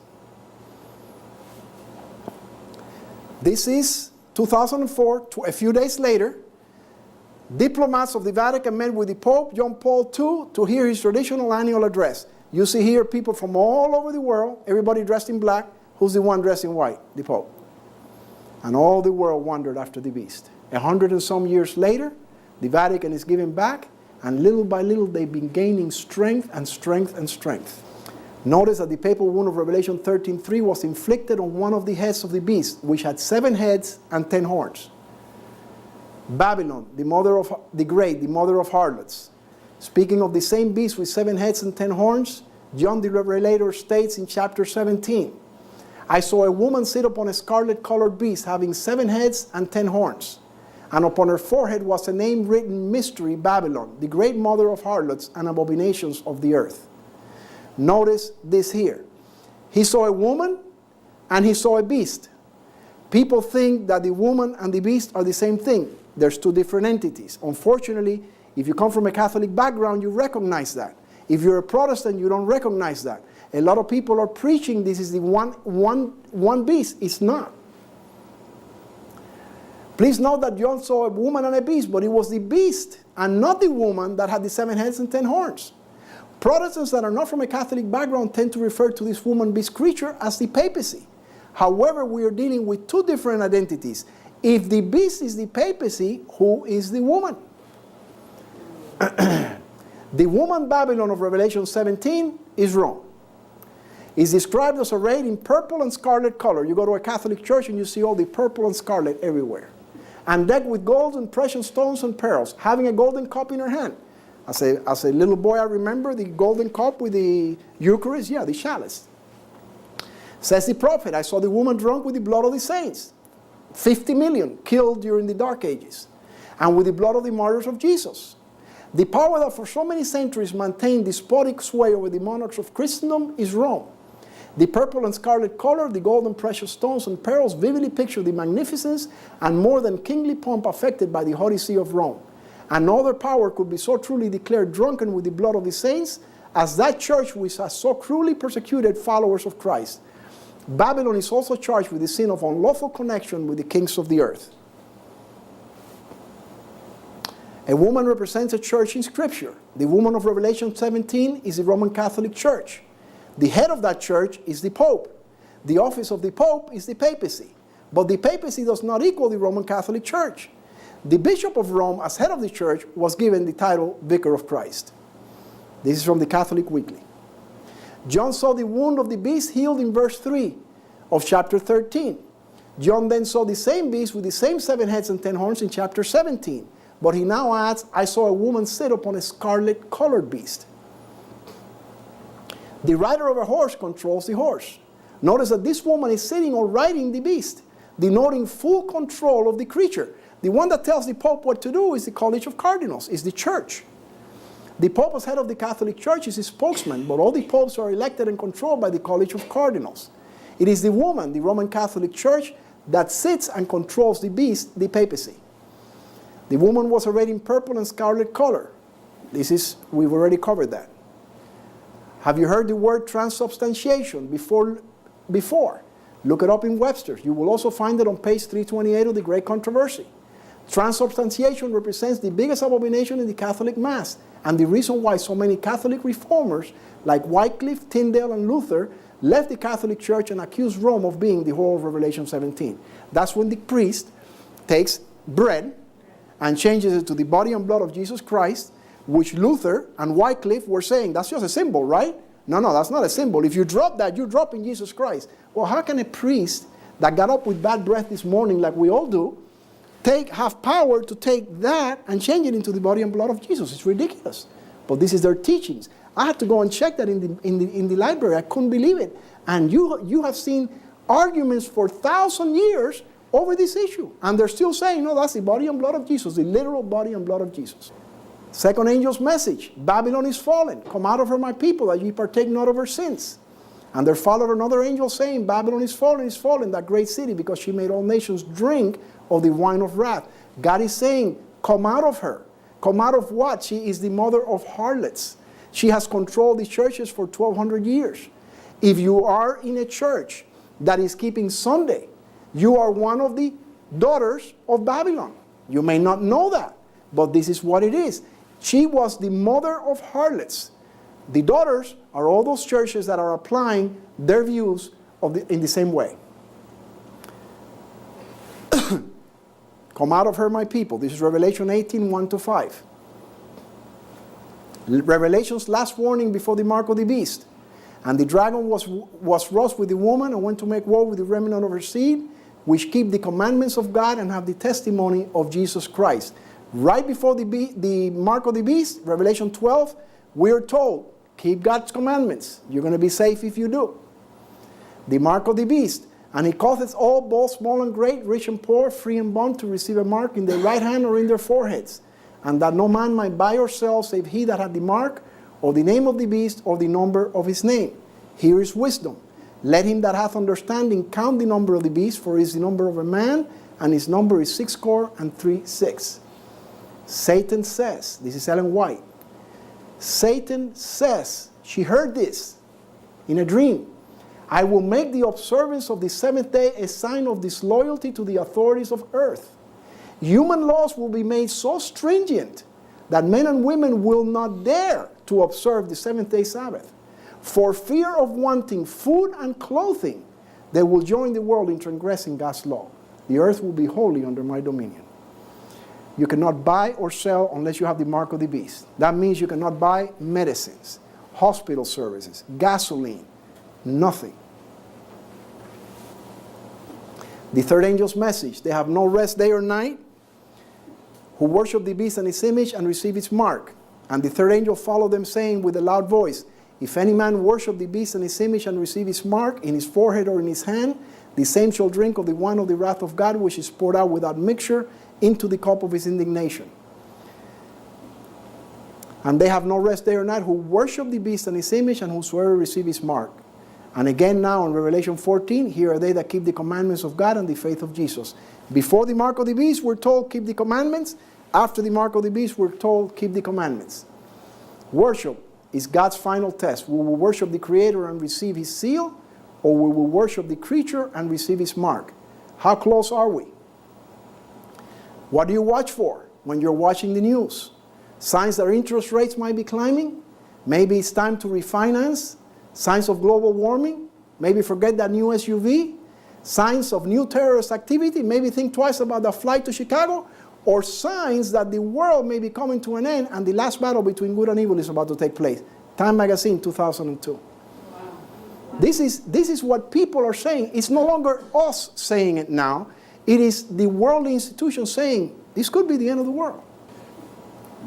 This is 2004, a few days later. Diplomats of the Vatican met with the Pope, John Paul II, to hear his traditional annual address. You see here people from all over the world, everybody dressed in black. Who's the one dressed in white? The Pope. And all the world wondered after the beast. 100 and some years later, the Vatican is given back, and little by little they've been gaining strength and strength and strength. Notice that the papal wound of Revelation 13:3 was inflicted on one of the heads of the beast, which had 7 heads and 10 horns. Babylon, the mother of the great, the mother of harlots. Speaking of the same beast with 7 heads and 10 horns, John the Revelator states in chapter 17, I saw a woman sit upon a scarlet-colored beast, having 7 heads and 10 horns. And upon her forehead was a name written, Mystery, Babylon, the great mother of harlots and abominations of the earth. Notice this here. He saw a woman and he saw a beast. People think that the woman and the beast are the same thing. There's 2 different entities. Unfortunately, if you come from a Catholic background, you recognize that. If you're a Protestant, you don't recognize that. A lot of people are preaching this is the one beast. It's not. Please note that John saw a woman and a beast, but it was the beast and not the woman that had the 7 heads and 10 horns. Protestants that are not from a Catholic background tend to refer to this woman-beast creature as the papacy. However, we are dealing with 2 different identities. If the beast is the papacy, who is the woman? The woman Babylon of Revelation 17 is Rome. It's described as arrayed in purple and scarlet color. You go to a Catholic church and you see all the purple and scarlet everywhere. And decked with gold and precious stones and pearls, having a golden cup in her hand. As a little boy, I remember the golden cup with the Eucharist, the chalice. Says the prophet, I saw the woman drunk with the blood of the saints. 50 million killed during the Dark Ages. And with the blood of the martyrs of Jesus. The power that for so many centuries maintained despotic sway over the monarchs of Christendom is Rome. The purple and scarlet color, the gold and precious stones and pearls vividly picture the magnificence and more than kingly pomp affected by the haughty see of Rome. And no other power could be so truly declared drunken with the blood of the saints as that church which has so cruelly persecuted followers of Christ. Babylon is also charged with the sin of unlawful connection with the kings of the earth. A woman represents a church in Scripture. The woman of Revelation 17 is the Roman Catholic Church. The head of that church is the Pope. The office of the Pope is the papacy. But the papacy does not equal the Roman Catholic Church. The Bishop of Rome, as head of the church, was given the title Vicar of Christ. This is from the Catholic Weekly. John saw the wound of the beast healed in verse 3 of chapter 13. John then saw the same beast with the same 7 heads and 10 horns in chapter 17. But he now adds, I saw a woman sit upon a scarlet-colored beast. The rider of a horse controls the horse. Notice that this woman is sitting or riding the beast, denoting full control of the creature. The one that tells the Pope what to do is the College of Cardinals, is the church. The Pope as head of the Catholic Church is his spokesman, but all the popes are elected and controlled by the College of Cardinals. It is the woman, the Roman Catholic Church, that sits and controls the beast, the papacy. The woman was arrayed in purple and scarlet color. We've already covered that. Have you heard the word transubstantiation before? Look it up in Webster's. You will also find it on page 328 of the Great Controversy. Transubstantiation represents the biggest abomination in the Catholic Mass, and the reason why so many Catholic reformers like Wycliffe, Tyndale, and Luther left the Catholic Church and accused Rome of being the whore of Revelation 17. That's when the priest takes bread and changes it to the body and blood of Jesus Christ, which Luther and Wycliffe were saying, that's just a symbol, right? No, that's not a symbol. If you drop that, you're dropping Jesus Christ. Well, how can a priest that got up with bad breath this morning, like we all do, have power to take that and change it into the body and blood of Jesus? It's ridiculous. But this is their teachings. I had to go and check that in the library. I couldn't believe it. And you have seen arguments for 1,000 years over this issue. And they're still saying, no, that's the body and blood of Jesus, the literal body and blood of Jesus. Second angel's message, Babylon is fallen. Come out of her, my people, that ye partake not of her sins. And there followed another angel saying, Babylon is fallen, that great city, because she made all nations drink of the wine of wrath. God is saying, come out of her. Come out of what? She is the mother of harlots. She has controlled the churches for 1,200 years. If you are in a church that is keeping Sunday, you are one of the daughters of Babylon. You may not know that, but this is what it is. She was the mother of harlots. The daughters are all those churches that are applying their views in the same way. Come out of her, my people. This is Revelation 18, 1-5. Revelation's last warning before the mark of the beast. And the dragon was wroth with the woman and went to make war with the remnant of her seed, which keep the commandments of God and have the testimony of Jesus Christ. Right before the mark of the beast, Revelation 12, we are told, keep God's commandments. You're going to be safe if you do. The mark of the beast. And he causeth all, both small and great, rich and poor, free and bond, to receive a mark in their right hand or in their foreheads. And that no man might buy or sell, save he that had the mark, or the name of the beast, or the number of his name. Here is wisdom. Let him that hath understanding count the number of the beast, for it is the number of a man, and his number is 66. Satan says, this is Ellen White, Satan says, she heard this in a dream, I will make the observance of the seventh day a sign of disloyalty to the authorities of earth. Human laws will be made so stringent that men and women will not dare to observe the seventh-day Sabbath. For fear of wanting food and clothing, they will join the world in transgressing God's law. The earth will be wholly under my dominion. You cannot buy or sell unless you have the mark of the beast. That means you cannot buy medicines, hospital services, gasoline, nothing. The third angel's message, they have no rest day or night, who worship the beast and its image and receive its mark. And the third angel followed them, saying with a loud voice, if any man worship the beast and its image and receive his mark in his forehead or in his hand, the same shall drink of the wine of the wrath of God, which is poured out without mixture into the cup of his indignation. And they have no rest day or night, who worship the beast and his image, and whosoever receive his mark. And again now in Revelation 14, here are they that keep the commandments of God and the faith of Jesus. Before the mark of the beast, we're told keep the commandments. After the mark of the beast, we're told keep the commandments. Worship is God's final test. We will worship the Creator and receive his seal, or we will worship the creature and receive his mark. How close are we? What do you watch for when you're watching the news? Signs that interest rates might be climbing? Maybe it's time to refinance? Signs of global warming? Maybe forget that new SUV? Signs of new terrorist activity? Maybe think twice about the flight to Chicago? Or signs that the world may be coming to an end and the last battle between good and evil is about to take place? Time Magazine, 2002. Wow. This is what people are saying. It's no longer us saying it now. It is the worldly institution saying, this could be the end of the world.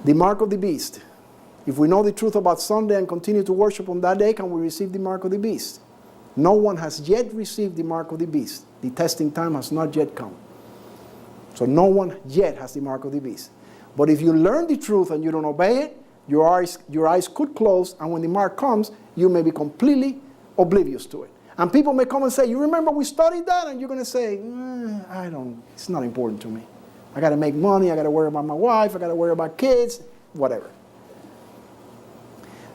The mark of the beast. If we know the truth about Sunday and continue to worship on that day, can we receive the mark of the beast? No one has yet received the mark of the beast. The testing time has not yet come. So no one yet has the mark of the beast. But if you learn the truth and you don't obey it, your eyes could close, and when the mark comes, you may be completely oblivious to it. And people may come and say, you remember we studied that? And you're going to say, it's not important to me. I got to make money, I got to worry about my wife, I got to worry about kids, whatever.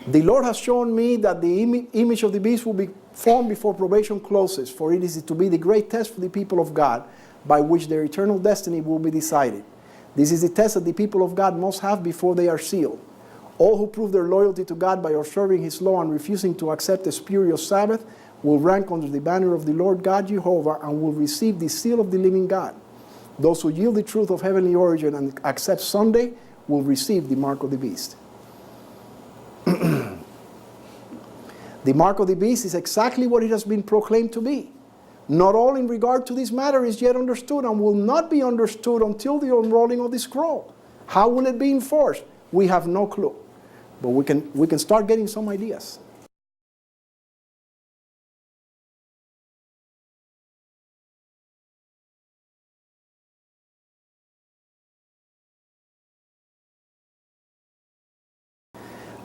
The Lord has shown me that the image of the beast will be formed before probation closes, for it is to be the great test for the people of God, by which their eternal destiny will be decided. This is the test that the people of God must have before they are sealed. All who prove their loyalty to God by observing his law and refusing to accept the spurious Sabbath will rank under the banner of the Lord God Jehovah and will receive the seal of the living God. Those who yield the truth of heavenly origin and accept Sunday will receive the mark of the beast. The mark of the beast is exactly what it has been proclaimed to be. Not all in regard to this matter is yet understood and will not be understood until the unrolling of the scroll. How will it be enforced? We have no clue. But we can start getting some ideas.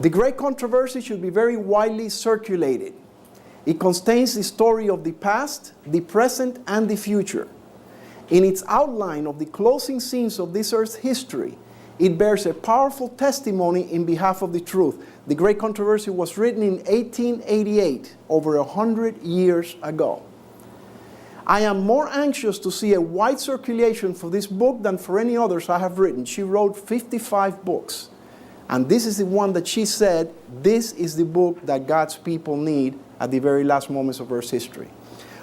The great controversy should be very widely circulated. It contains the story of the past, the present, and the future. In its outline of the closing scenes of this earth's history, it bears a powerful testimony in behalf of the truth. The great controversy was written in 1888, over 100 years ago. I am more anxious to see a wide circulation for this book than for any others I have written. She wrote 55 books. And this is the one that she said, this is the book that God's people need at the very last moments of Earth's history.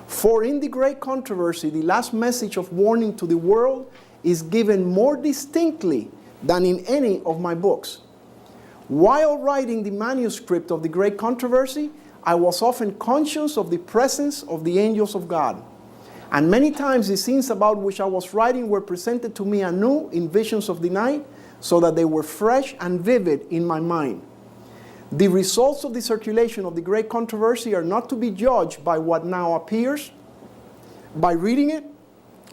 For in the great controversy, the last message of warning to the world is given more distinctly than in any of my books. While writing the manuscript of the great controversy, I was often conscious of the presence of the angels of God. And many times the scenes about which I was writing were presented to me anew in visions of the night, so that they were fresh and vivid in my mind. The results of the circulation of the great controversy are not to be judged by what now appears. By reading it,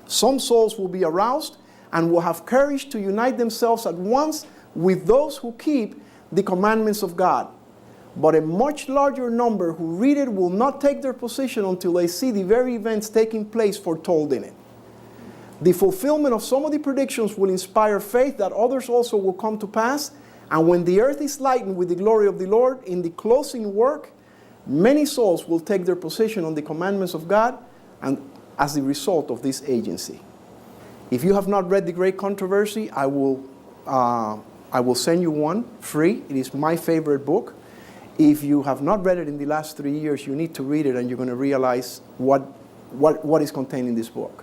some souls will be aroused and will have courage to unite themselves at once with those who keep the commandments of God. But a much larger number who read it will not take their position until they see the very events taking place foretold in it. The fulfillment of some of the predictions will inspire faith that others also will come to pass. And when the earth is lightened with the glory of the Lord in the closing work, many souls will take their position on the commandments of God and as the result of this agency. If you have not read The Great Controversy, I will send you one free. It is my favorite book. If you have not read it in the last 3 years, you need to read it and you're going to realize what is contained in this book.